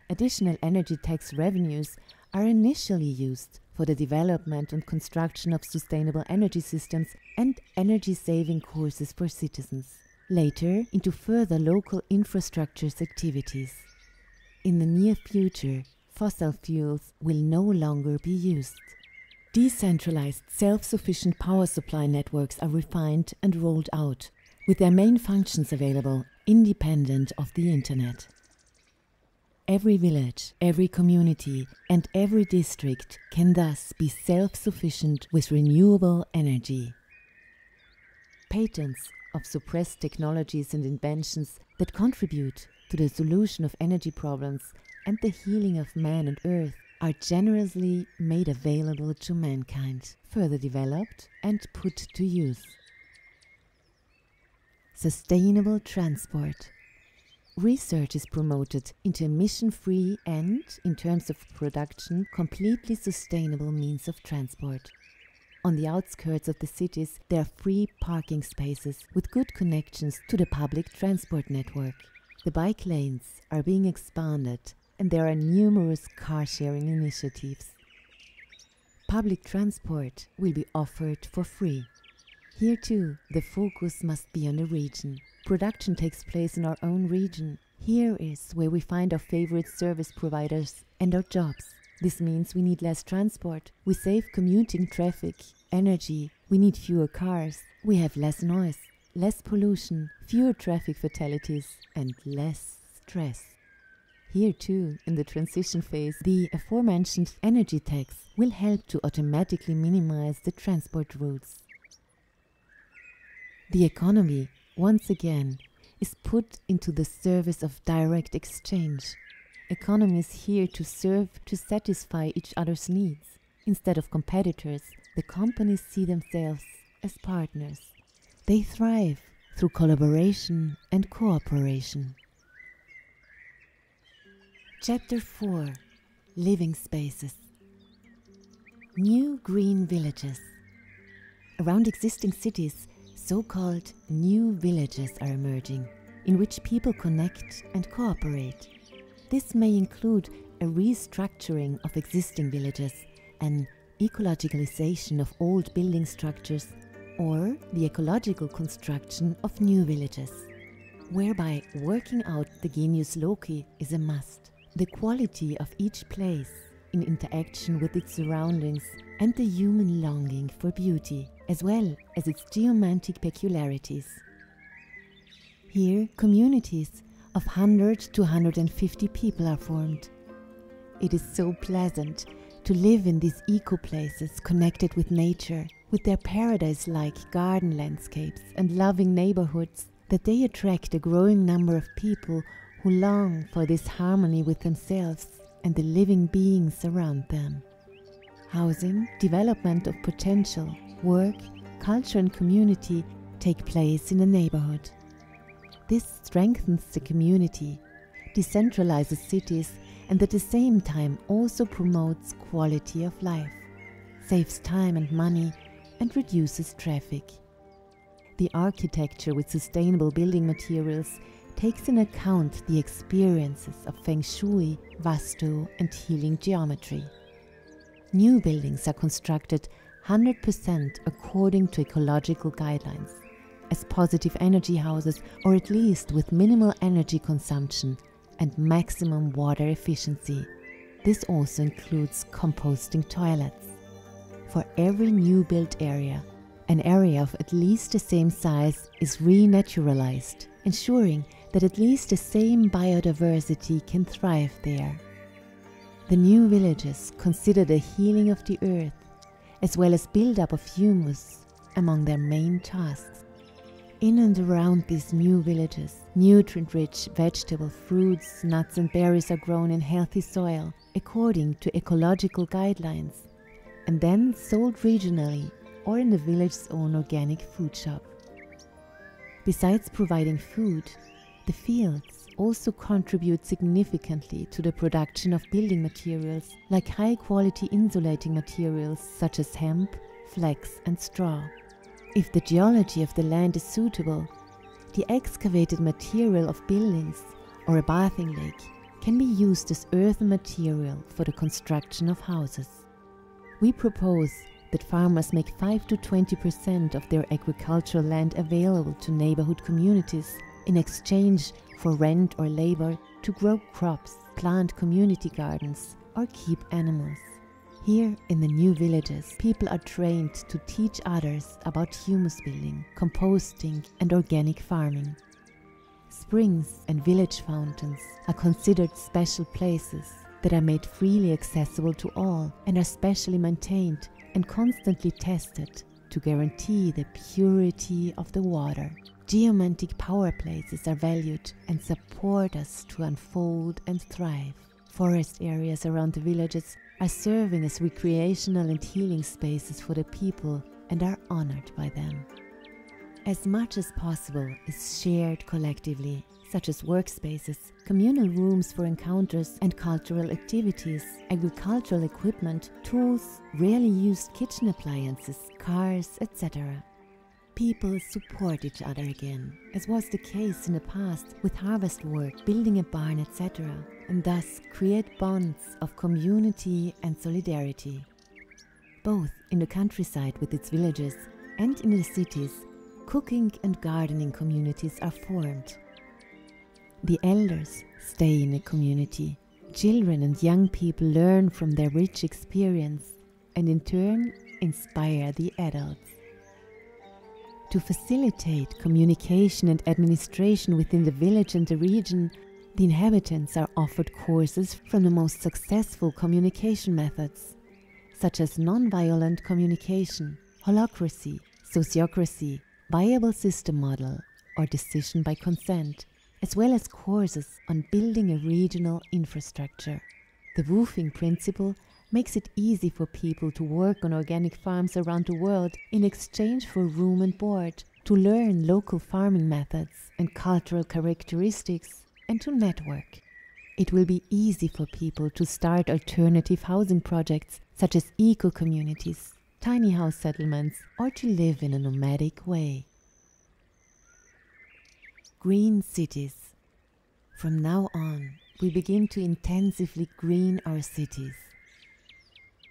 Additional energy tax revenues are initially used for the development and construction of sustainable energy systems and energy-saving courses for citizens, later into further local infrastructures activities. In the near future, fossil fuels will no longer be used. Decentralized, self-sufficient power supply networks are refined and rolled out, with their main functions available, independent of the internet. Every village, every community, and every district can thus be self-sufficient with renewable energy. Patents of suppressed technologies and inventions that contribute to the solution of energy problems and the healing of man and earth are generously made available to mankind, further developed and put to use. Sustainable transport. Research is promoted into emission-free and, in terms of production, completely sustainable means of transport. On the outskirts of the cities, there are free parking spaces with good connections to the public transport network. The bike lanes are being expanded and there are numerous car-sharing initiatives. Public transport will be offered for free. Here too, the focus must be on the region. Production takes place in our own region. Here is where we find our favorite service providers and our jobs. This means we need less transport. We save commuting traffic, energy. We need fewer cars. We have less noise, less pollution, fewer traffic fatalities, and less stress. Here too, in the transition phase, the aforementioned energy tax will help to automatically minimize the transport routes. The economy, once again, is put into the service of direct exchange. Economy is here to serve to satisfy each other's needs. Instead of competitors, the companies see themselves as partners. They thrive through collaboration and cooperation. Chapter 4. Living Spaces. New green villages. Around existing cities, so-called new villages are emerging, in which people connect and cooperate. This may include a restructuring of existing villages, an ecologicalization of old building structures, or the ecological construction of new villages, whereby working out the genius loci is a must. The quality of each place in interaction with its surroundings and the human longing for beauty, as well as its geomantic peculiarities. Here, communities of 100 to 150 people are formed. It is so pleasant to live in these eco-places connected with nature, with their paradise-like garden landscapes and loving neighborhoods, that they attract a growing number of people who long for this harmony with themselves and the living beings around them. Housing, development of potential, work, culture and community take place in the neighborhood. This strengthens the community, decentralizes cities and at the same time also promotes quality of life, saves time and money, and reduces traffic. The architecture with sustainable building materials takes in account the experiences of Feng Shui, Vastu, and healing geometry. New buildings are constructed 100% according to ecological guidelines, as positive energy houses, or at least with minimal energy consumption and maximum water efficiency. This also includes composting toilets. For every new built area, an area of at least the same size is renaturalized, ensuring that at least the same biodiversity can thrive there. The new villages consider the healing of the earth, as well as build-up of humus, among their main tasks. In and around these new villages, nutrient-rich vegetable, fruits, nuts and berries are grown in healthy soil, according to ecological guidelines, and then sold regionally or in the village's own organic food shop. Besides providing food, the fields also contribute significantly to the production of building materials like high-quality insulating materials such as hemp, flax and straw. If the geology of the land is suitable, the excavated material of buildings or a bathing lake can be used as earthen material for the construction of houses. We propose that farmers make 5 to 20% of their agricultural land available to neighborhood communities in exchange for rent or labor to grow crops, plant community gardens, or keep animals. Here in the new villages, people are trained to teach others about humus building, composting, and organic farming. Springs and village fountains are considered special places that are made freely accessible to all and are specially maintained and constantly tested to guarantee the purity of the water. Geomantic power places are valued and support us to unfold and thrive. Forest areas around the villages are serving as recreational and healing spaces for the people and are honored by them. As much as possible is shared collectively, such as workspaces, communal rooms for encounters and cultural activities, agricultural equipment, tools, rarely used kitchen appliances, cars, etc. People support each other again, as was the case in the past with harvest work, building a barn, etc., and thus create bonds of community and solidarity. Both in the countryside with its villages and in the cities, cooking and gardening communities are formed. The elders stay in a community. Children and young people learn from their rich experience and in turn inspire the adults. To facilitate communication and administration within the village and the region, the inhabitants are offered courses from the most successful communication methods, such as non-violent communication, holacracy, sociocracy, viable system model, or decision by consent, as well as courses on building a regional infrastructure. The woofing principle makes it easy for people to work on organic farms around the world in exchange for room and board, to learn local farming methods and cultural characteristics, and to network. It will be easy for people to start alternative housing projects such as eco-communities, tiny house settlements, or to live in a nomadic way. Green cities. From now on, we begin to intensively green our cities.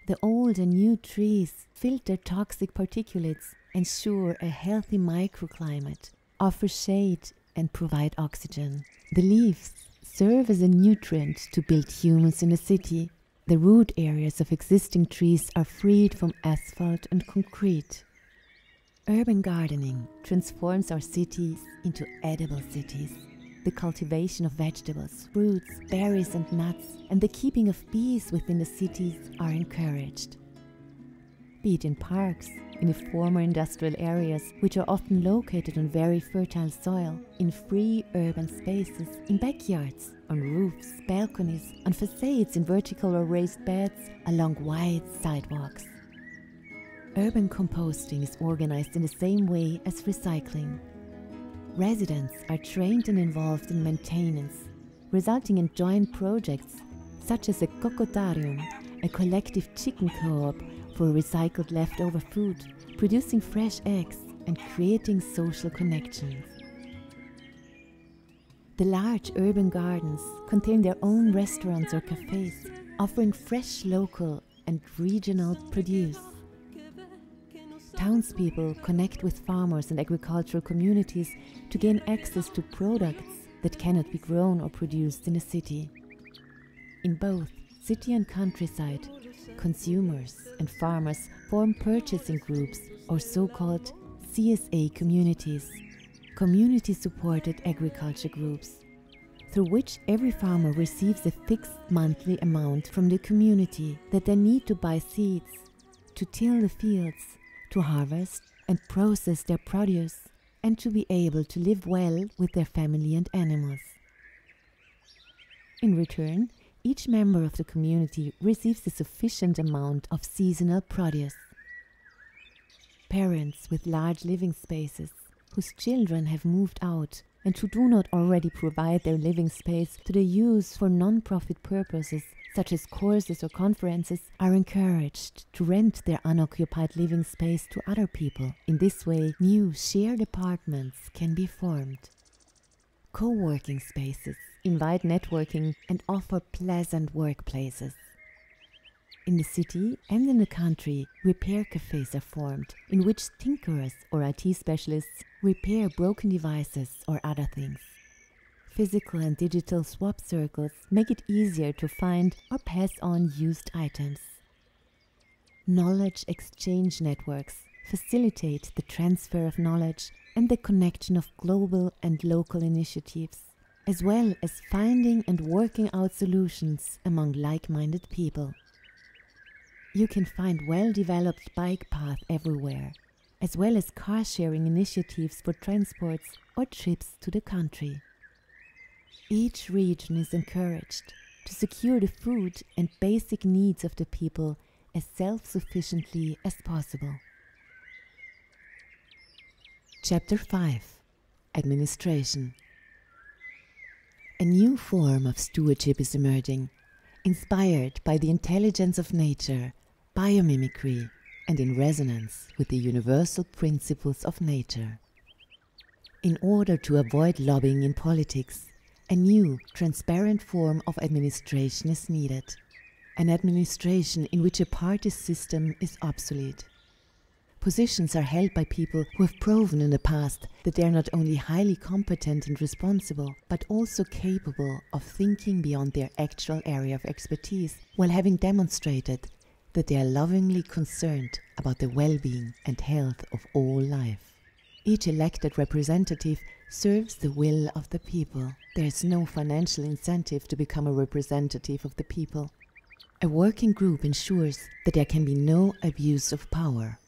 The old and new trees filter toxic particulates, ensure a healthy microclimate, offer shade and provide oxygen. The leaves serve as a nutrient to build humus in a city. The root areas of existing trees are freed from asphalt and concrete. Urban gardening transforms our cities into edible cities. The cultivation of vegetables, fruits, berries and nuts, and the keeping of bees within the cities are encouraged. Be it in parks, in the former industrial areas, which are often located on very fertile soil, in free urban spaces, in backyards, on roofs, balconies, on facades in vertical or raised beds, along wide sidewalks. Urban composting is organized in the same way as recycling. Residents are trained and involved in maintenance, resulting in joint projects such as a cocotarium, a collective chicken co-op for recycled leftover food, producing fresh eggs and creating social connections. The large urban gardens contain their own restaurants or cafes, offering fresh local and regional produce. Townspeople connect with farmers and agricultural communities to gain access to products that cannot be grown or produced in a city. In both city and countryside, consumers and farmers form purchasing groups or so-called CSA communities, community-supported agriculture groups, through which every farmer receives a fixed monthly amount from the community that they need to buy seeds, to till the fields, to harvest and process their produce, and to be able to live well with their family and animals. In return, each member of the community receives a sufficient amount of seasonal produce. Parents with large living spaces, whose children have moved out and who do not already provide their living space to the use for non-profit purposes such as courses or conferences, are encouraged to rent their unoccupied living space to other people. In this way, new shared apartments can be formed. Co-working spaces invite networking and offer pleasant workplaces. In the city and in the country, repair cafes are formed, in which tinkerers or IT specialists repair broken devices or other things. Physical and digital swap circles make it easier to find or pass on used items. Knowledge exchange networks facilitate the transfer of knowledge and the connection of global and local initiatives, as well as finding and working out solutions among like-minded people. You can find well-developed bike paths everywhere, as well as car-sharing initiatives for transports or trips to the country. Each region is encouraged to secure the food and basic needs of the people as self-sufficiently as possible. Chapter 5: Administration. A new form of stewardship is emerging, inspired by the intelligence of nature, biomimicry, and in resonance with the universal principles of nature. In order to avoid lobbying in politics, a new, transparent form of administration is needed. An administration in which a party system is obsolete. Positions are held by people who have proven in the past that they are not only highly competent and responsible, but also capable of thinking beyond their actual area of expertise, while having demonstrated that they are lovingly concerned about the well-being and health of all life. Each elected representative serves the will of the people. There is no financial incentive to become a representative of the people. A working group ensures that there can be no abuse of power.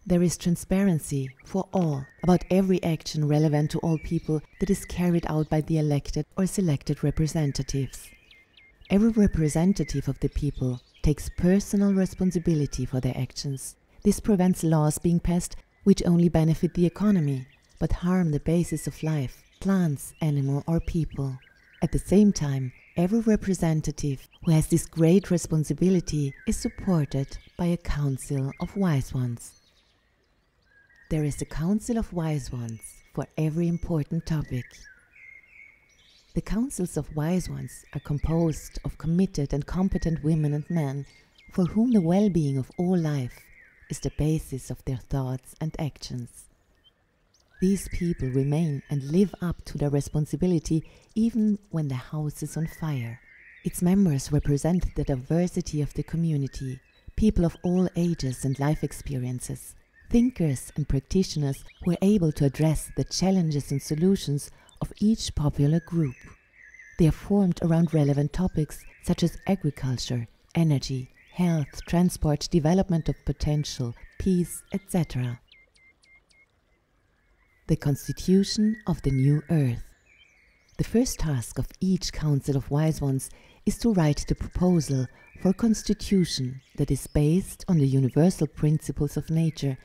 There is transparency for all about every action relevant to all people that is carried out by the elected or selected representatives. Every representative of the people takes personal responsibility for their actions. This prevents laws being passed which only benefit the economy, but harm the basis of life, plants, animal or people. At the same time, every representative who has this great responsibility is supported by a council of wise ones. There is a council of wise ones for every important topic. The councils of wise ones are composed of committed and competent women and men for whom the well-being of all life is the basis of their thoughts and actions. These people remain and live up to their responsibility even when the house is on fire. Its members represent the diversity of the community, people of all ages and life experiences, thinkers and practitioners who are able to address the challenges and solutions of each popular group. They are formed around relevant topics such as agriculture, energy, health, transport, development of potential, peace, etc. The Constitution of the New Earth. The first task of each Council of Wise Ones is to write the proposal for a constitution that is based on the universal principles of nature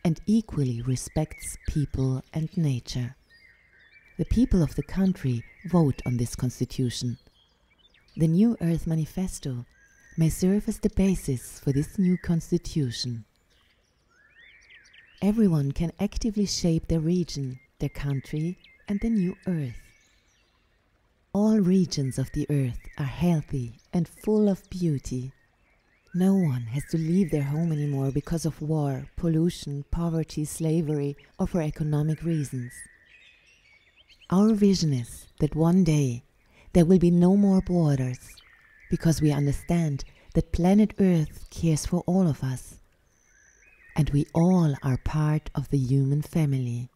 and equally respects people and nature. The people of the country vote on this constitution. The new Earth Manifesto may serve as the basis for this new constitution. Everyone can actively shape their region, their country, and the new Earth. All regions of the Earth are healthy and full of beauty. No one has to leave their home anymore because of war, pollution, poverty, slavery, or for economic reasons. Our vision is that one day there will be no more borders, because we understand that planet Earth cares for all of us, and we all are part of the human family.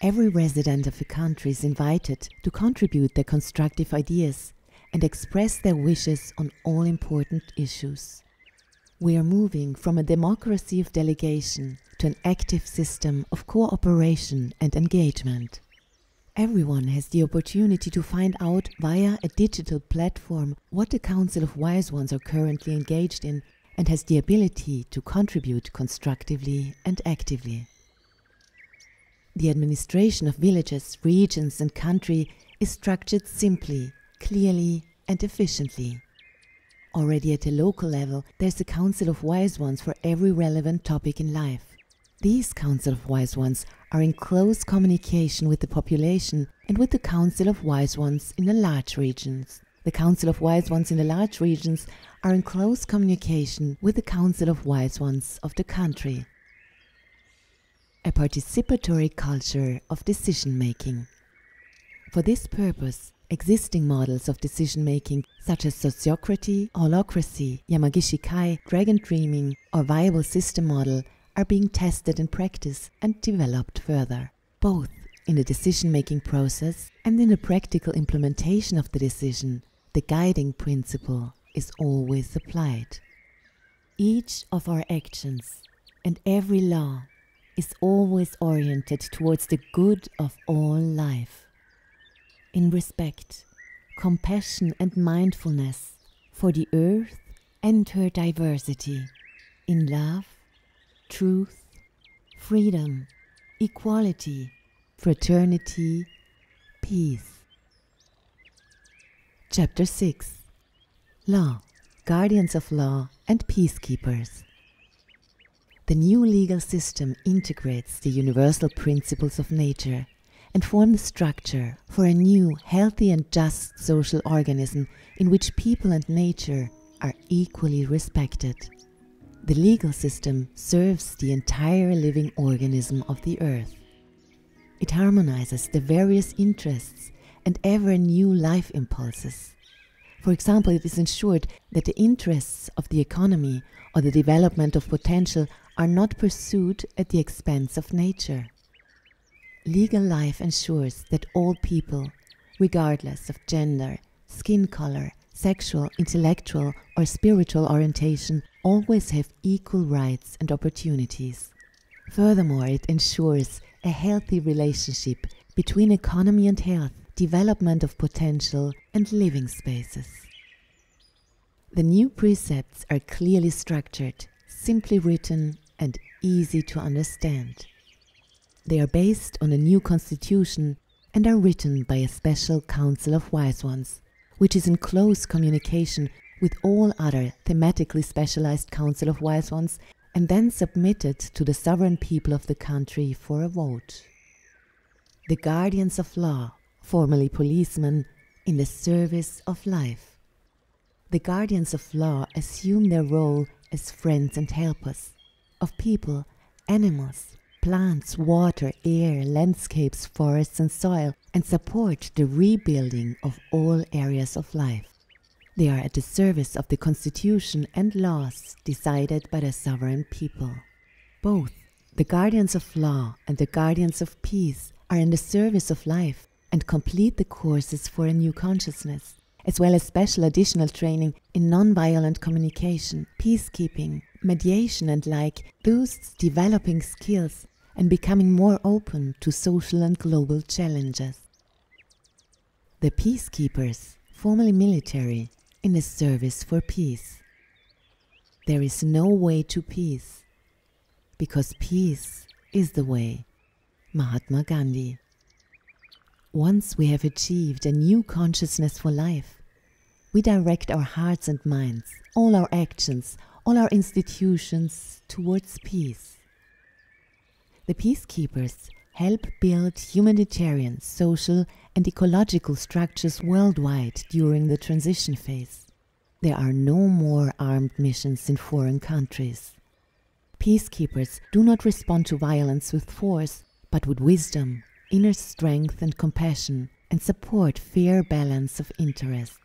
Every resident of a country is invited to contribute their constructive ideas and express their wishes on all important issues. We are moving from a democracy of delegation to an active system of cooperation and engagement. Everyone has the opportunity to find out via a digital platform what the Council of Wise Ones are currently engaged in, and has the ability to contribute constructively and actively. The administration of villages, regions and country is structured simply, clearly and efficiently. Already at a local level, there's a Council of Wise Ones for every relevant topic in life. These Council of Wise Ones are in close communication with the population and with the Council of Wise Ones in the large regions. The Council of Wise Ones in the large regions are in close communication with the Council of Wise Ones of the country. A participatory culture of decision-making. For this purpose, existing models of decision-making such as sociocracy, holacracy, Yamagishi-kai, dragon dreaming or viable system model are being tested in practice and developed further, both in the decision-making process and in the practical implementation of the decision. The guiding principle is always applied. Each of our actions and every law is always oriented towards the good of all life. In respect, compassion and mindfulness for the earth and her diversity, in love, truth, freedom, equality, fraternity, peace. Chapter 6. Law, Guardians of Law and Peacekeepers. The new legal system integrates the universal principles of nature and forms the structure for a new, healthy and just social organism in which people and nature are equally respected. The legal system serves the entire living organism of the earth. It harmonizes the various interests and ever new life impulses. For example, it is ensured that the interests of the economy or the development of potential are not pursued at the expense of nature. Legal life ensures that all people, regardless of gender, skin color, sexual, intellectual or spiritual orientation, always have equal rights and opportunities. Furthermore, it ensures a healthy relationship between economy and health, development of potential and living spaces. The new precepts are clearly structured, simply written and easy to understand. They are based on a new constitution and are written by a special Council of Wise Ones, which is in close communication with all other thematically specialized Council of Wise Ones and then submitted to the sovereign people of the country for a vote. The Guardians of Law, formerly policemen, in the service of life. The Guardians of Law assume their role as friends and helpers of people, animals, plants, water, air, landscapes, forests and soil, and support the rebuilding of all areas of life. They are at the service of the constitution and laws decided by the sovereign people. Both the Guardians of Law and the Guardians of Peace are in the service of life and complete the courses for a new consciousness, as well as special additional training in non-violent communication, peacekeeping, mediation and boosts developing skills and becoming more open to social and global challenges. The Peacekeepers, formerly military, in the service for peace. There is no way to peace, because peace is the way. Mahatma Gandhi. Once we have achieved a new consciousness for life, we direct our hearts and minds, all our actions, all our institutions towards peace. The Peacekeepers help build humanitarian, social and ecological structures worldwide during the transition phase. There are no more armed missions in foreign countries. Peacekeepers do not respond to violence with force, but with wisdom, inner strength and compassion, and support fair balance of interests.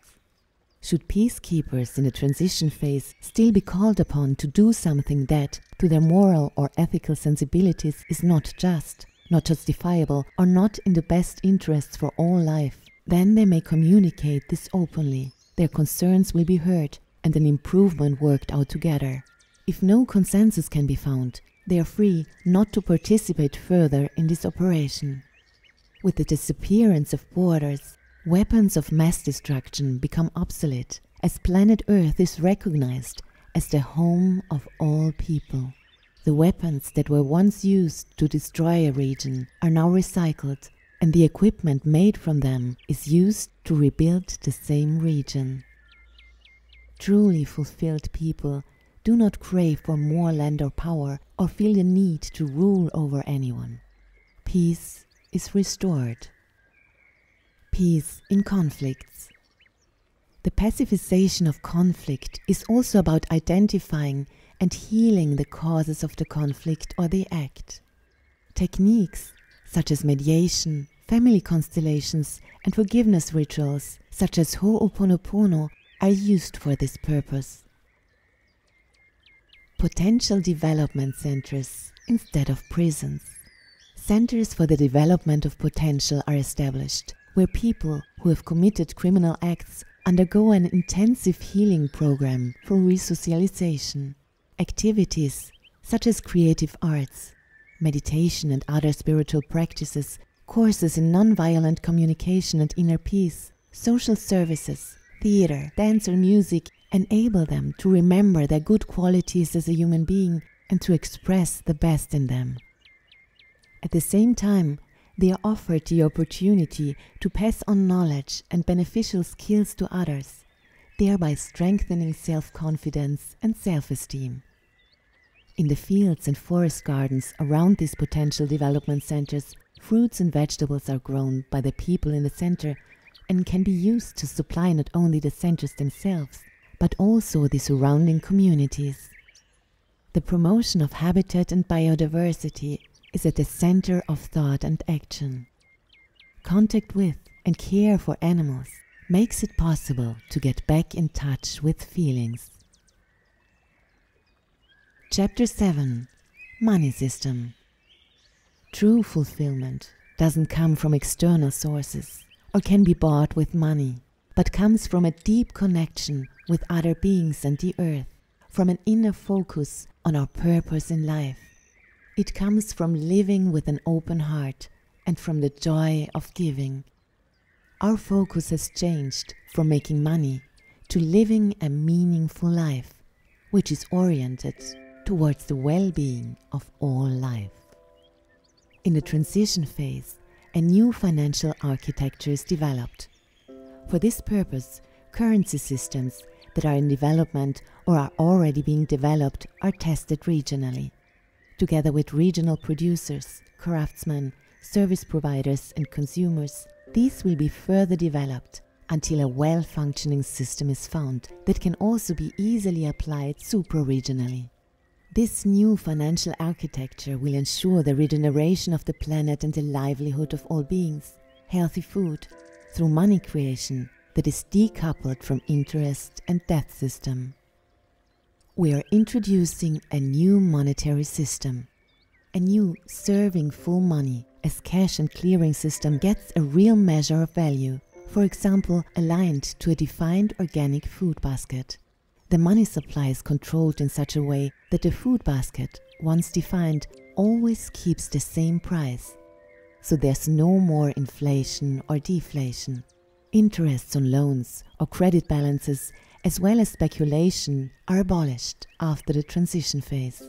Should peacekeepers in the transition phase still be called upon to do something that, to their moral or ethical sensibilities, is not just, not justifiable, or not in the best interests for all life, then they may communicate this openly. Their concerns will be heard and an improvement worked out together. If no consensus can be found, they are free not to participate further in this operation. With the disappearance of borders, weapons of mass destruction become obsolete, as planet Earth is recognized as the home of all people. The weapons that were once used to destroy a region are now recycled, and the equipment made from them is used to rebuild the same region. Truly fulfilled people do not crave for more land or power or feel the need to rule over anyone. Peace is restored. Peace in conflicts. The pacifization of conflict is also about identifying and healing the causes of the conflict or the act. Techniques such as mediation, family constellations, and forgiveness rituals such as Ho'oponopono are used for this purpose. Potential development centers instead of prisons. Centers for the development of potential are established, where people who have committed criminal acts undergo an intensive healing program for resocialization. Activities such as creative arts, meditation and other spiritual practices, courses in non-violent communication and inner peace, social services, theater, dance or music enable them to remember their good qualities as a human being and to express the best in them. At the same time, they are offered the opportunity to pass on knowledge and beneficial skills to others, thereby strengthening self-confidence and self-esteem. In the fields and forest gardens around these potential development centers, fruits and vegetables are grown by the people in the center and can be used to supply not only the centers themselves, but also the surrounding communities. The promotion of habitat and biodiversity is at the center of thought and action. Contact with and care for animals makes it possible to get back in touch with feelings. Chapter 7. Money System. True fulfillment doesn't come from external sources or can be bought with money, but comes from a deep connection with other beings and the earth, from an inner focus on our purpose in life. It comes from living with an open heart and from the joy of giving. Our focus has changed from making money to living a meaningful life, which is oriented towards the well-being of all life. In the transition phase, a new financial architecture is developed. For this purpose, currency systems that are in development or are already being developed are tested regionally. Together with regional producers, craftsmen, service providers and consumers, these will be further developed until a well-functioning system is found that can also be easily applied supra-regionally. This new financial architecture will ensure the regeneration of the planet and the livelihood of all beings, healthy food, through money creation that is decoupled from interest and debt system. We are introducing a new monetary system, a new serving full money as cash and clearing system gets a real measure of value, for example, aligned to a defined organic food basket. The money supply is controlled in such a way that the food basket, once defined, always keeps the same price. So there's no more inflation or deflation. Interests on loans or credit balances as well as speculation are abolished after the transition phase.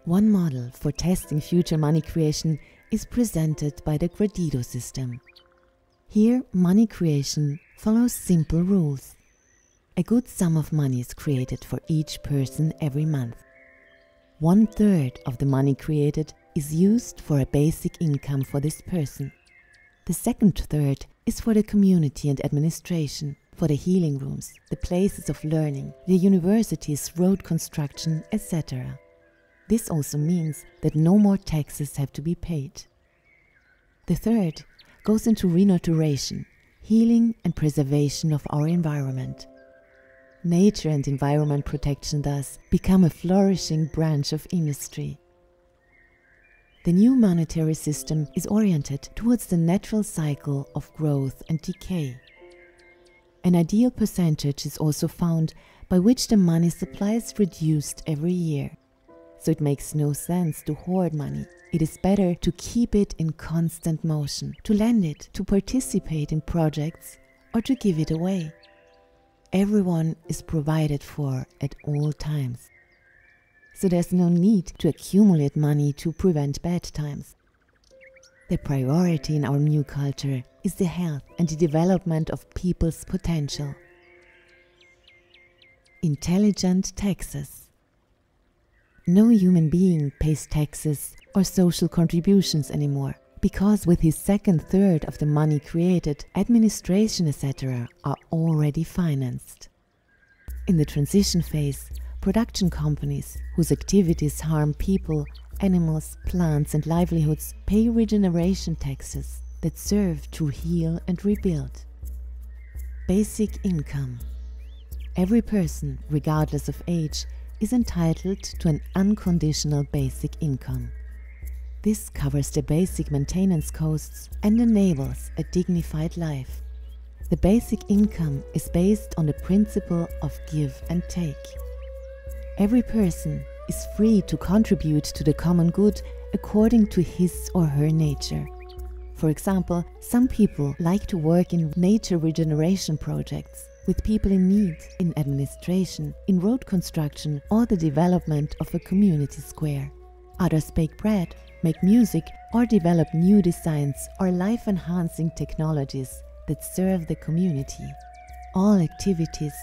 One model for testing future money creation is presented by the Gradido system. Here, money creation follows simple rules. A good sum of money is created for each person every month. 1/3 of the money created is used for a basic income for this person. The second third is for the community and administration, for the healing rooms, the places of learning, the universities, road construction, etc. This also means that no more taxes have to be paid. The third goes into restoration, healing and preservation of our environment. Nature and environment protection thus become a flourishing branch of industry. The new monetary system is oriented towards the natural cycle of growth and decay. An ideal percentage is also found by which the money supply is reduced every year. So it makes no sense to hoard money. It is better to keep it in constant motion, to lend it, to participate in projects, or to give it away. Everyone is provided for at all times. So there's no need to accumulate money to prevent bad times. The priority in our new culture is the health and the development of people's potential. Intelligent taxes. No human being pays taxes or social contributions anymore, because with his second third of the money created, administration etc. are already financed. In the transition phase, production companies whose activities harm people, animals, plants and livelihoods pay regeneration taxes that serve to heal and rebuild. Basic income. Every person, regardless of age, is entitled to an unconditional basic income. This covers the basic maintenance costs and enables a dignified life. The basic income is based on the principle of give and take. Every person is free to contribute to the common good according to his or her nature. For example, some people like to work in nature regeneration projects with people in need, in administration, in road construction or the development of a community square. Others bake bread, make music or develop new designs or life-enhancing technologies that serve the community. All activities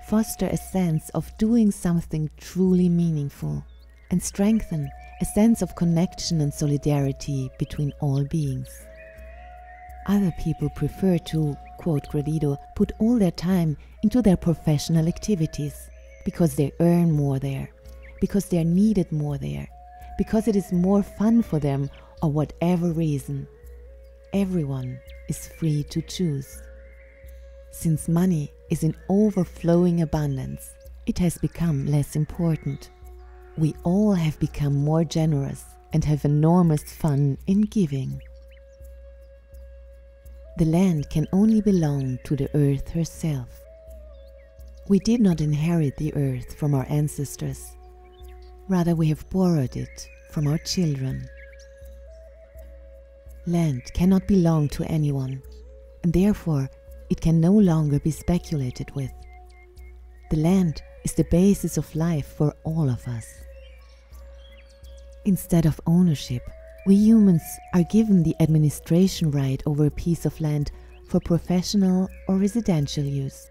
foster a sense of doing something truly meaningful and strengthen a sense of connection and solidarity between all beings. Other people prefer to, quote Gradido, put all their time into their professional activities because they earn more there, because they are needed more there, because it is more fun for them or whatever reason. Everyone is free to choose. Since money is in overflowing abundance, it has become less important. We all have become more generous and have enormous fun in giving. The land can only belong to the earth herself. We did not inherit the earth from our ancestors. Rather, we have borrowed it from our children. Land cannot belong to anyone, and therefore it can no longer be speculated with. The land is the basis of life for all of us. Instead of ownership, we humans are given the administration right over a piece of land for professional or residential use.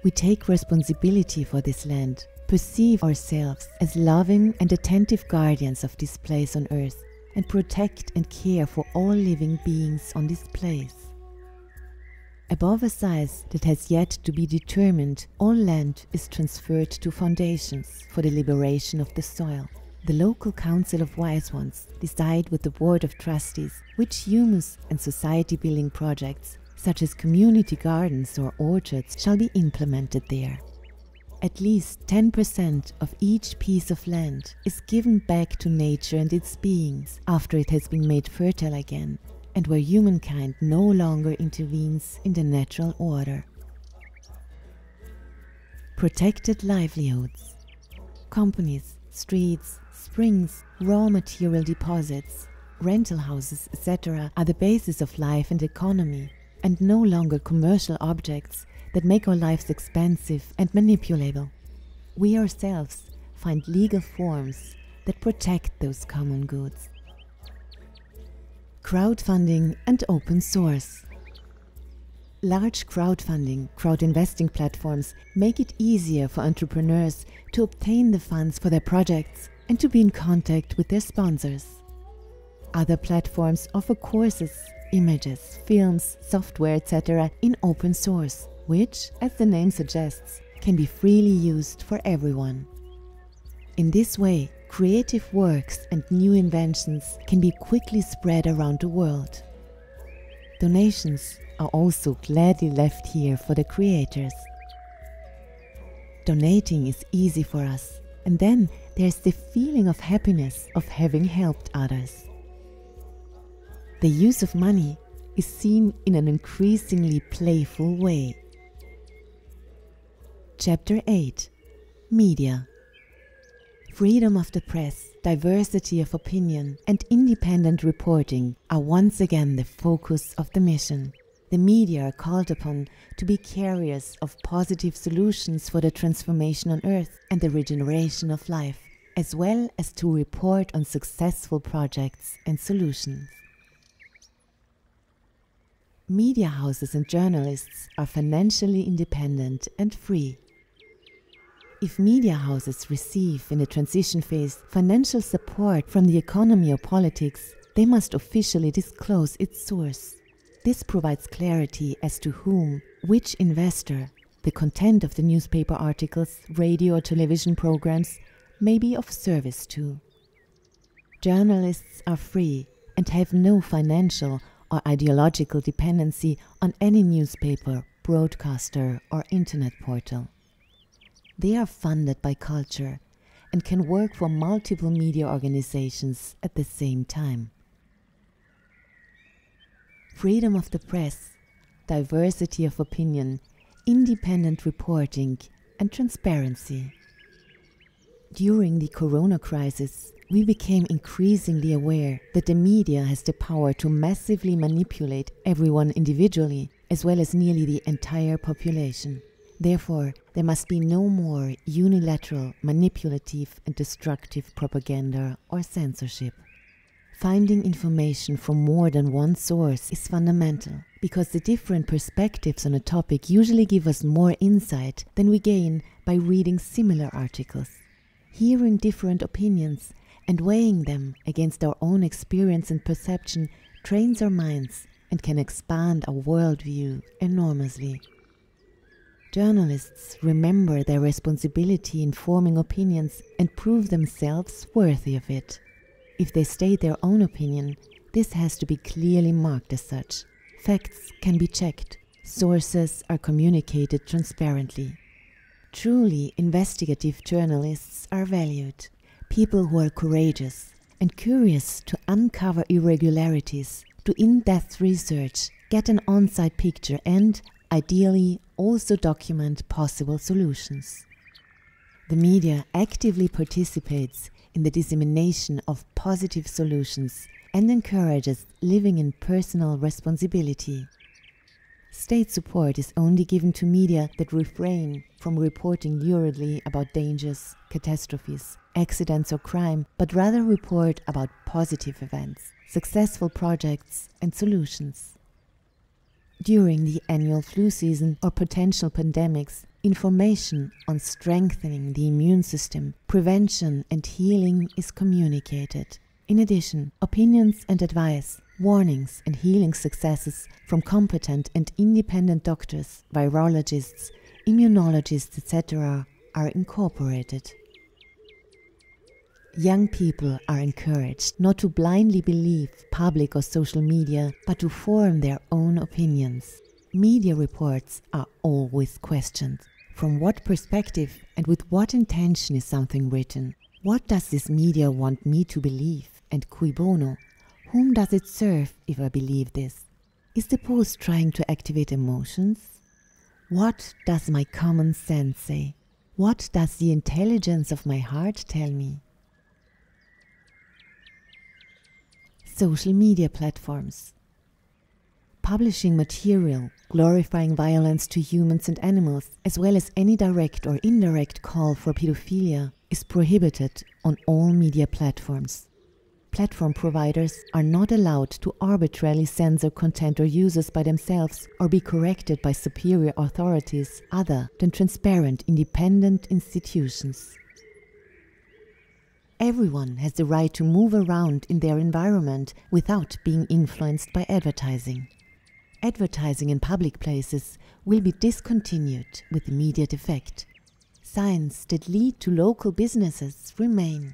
We take responsibility for this land, perceive ourselves as loving and attentive guardians of this place on earth, and protect and care for all living beings on this place. Above a size that has yet to be determined, all land is transferred to foundations for the liberation of the soil. The local council of wise ones decide with the board of trustees which humus and society building projects, such as community gardens or orchards, shall be implemented there. At least 10% of each piece of land is given back to nature and its beings after it has been made fertile again, and where humankind no longer intervenes in the natural order. Protected livelihoods. Companies, streets, springs, raw material deposits, rental houses, etc. are the basis of life and economy, and no longer commercial objects that make our lives expensive and manipulable. We ourselves find legal forms that protect those common goods. Crowdfunding and open source. Large crowdfunding, crowd-investing platforms make it easier for entrepreneurs to obtain the funds for their projects and to be in contact with their sponsors. Other platforms offer courses, images, films, software, etc. in open source, which, as the name suggests, can be freely used for everyone. In this way, creative works and new inventions can be quickly spread around the world. Donations are also gladly left here for the creators. Donating is easy for us, and then there's the feeling of happiness of having helped others. The use of money is seen in an increasingly playful way. Chapter 8: Media. Freedom of the press, diversity of opinion, and independent reporting are once again the focus of the mission. The media are called upon to be carriers of positive solutions for the transformation on Earth and the regeneration of life, as well as to report on successful projects and solutions. Media houses and journalists are financially independent and free. If media houses receive in the transition phase financial support from the economy or politics, they must officially disclose its source. This provides clarity as to whom, which investor, the content of the newspaper articles, radio or television programs may be of service to. Journalists are free and have no financial or ideological dependency on any newspaper, broadcaster or internet portal. They are funded by culture and can work for multiple media organizations at the same time. Freedom of the press, diversity of opinion, independent reporting, and transparency. During the corona crisis, we became increasingly aware that the media has the power to massively manipulate everyone individually, as well as nearly the entire population. Therefore, there must be no more unilateral, manipulative, and destructive propaganda or censorship. Finding information from more than one source is fundamental, because the different perspectives on a topic usually give us more insight than we gain by reading similar articles. Hearing different opinions and weighing them against our own experience and perception trains our minds and can expand our worldview enormously. Journalists remember their responsibility in forming opinions and prove themselves worthy of it. If they state their own opinion, this has to be clearly marked as such. Facts can be checked. Sources are communicated transparently. Truly investigative journalists are valued. People who are courageous and curious to uncover irregularities, do in-depth research, get an on-site picture and, ideally, also document possible solutions. The media actively participates in the dissemination of positive solutions and encourages living in personal responsibility. State support is only given to media that refrain from reporting luridly about dangers, catastrophes, accidents or crime, but rather report about positive events, successful projects and solutions. During the annual flu season or potential pandemics, information on strengthening the immune system, prevention and healing is communicated. In addition, opinions and advice, warnings and healing successes from competent and independent doctors, virologists, immunologists, etc. are incorporated. Young people are encouraged not to blindly believe public or social media, but to form their own opinions. Media reports are always questioned. From what perspective and with what intention is something written? What does this media want me to believe? And cui bono? Whom does it serve if I believe this? Is the post trying to activate emotions? What does my common sense say? What does the intelligence of my heart tell me? Social media platforms. Publishing material glorifying violence to humans and animals, as well as any direct or indirect call for pedophilia, is prohibited on all media platforms. Platform providers are not allowed to arbitrarily censor content or users by themselves or be corrected by superior authorities other than transparent, independent institutions. Everyone has the right to move around in their environment without being influenced by advertising. Advertising in public places will be discontinued with immediate effect. Signs that lead to local businesses remain.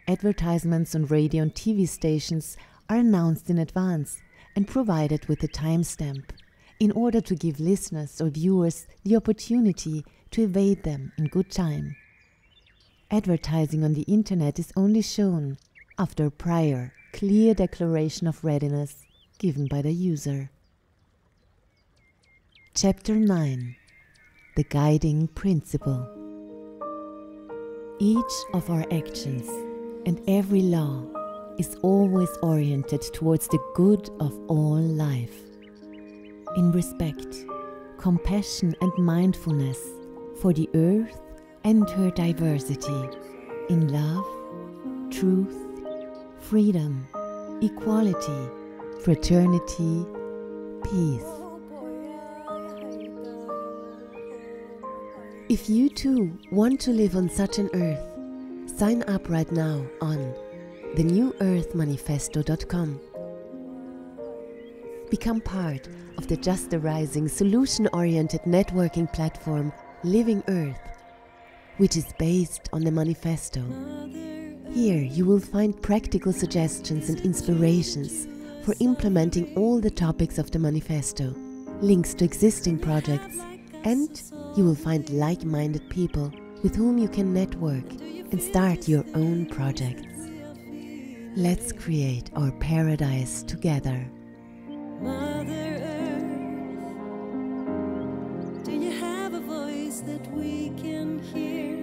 Advertisements on radio and TV stations are announced in advance and provided with a timestamp in order to give listeners or viewers the opportunity to evade them in good time. Advertising on the internet is only shown after a prior, clear declaration of readiness given by the user. Chapter 9. The Guiding Principle. Each of our actions and every law is always oriented towards the good of all life. In respect, compassion and mindfulness for the earth and her diversity, in love, truth, freedom, equality, fraternity, peace. If you too want to live on such an earth, sign up right now on thenewearthmanifesto.com. Become part of the Just Arising solution-oriented networking platform Living Earth, which is based on the manifesto. Here you will find practical suggestions and inspirations for implementing all the topics of the manifesto, links to existing projects, and you will find like-minded people with whom you can network and start your own projects. Let's create our paradise together. Mother Earth, do you have a voice that we can hear?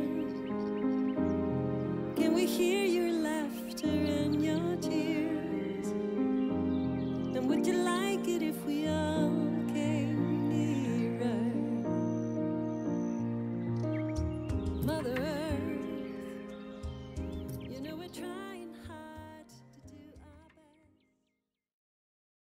Can we hear your laughter and your tears? And would you like it if we all came nearer? Mother Earth, you know we're trying.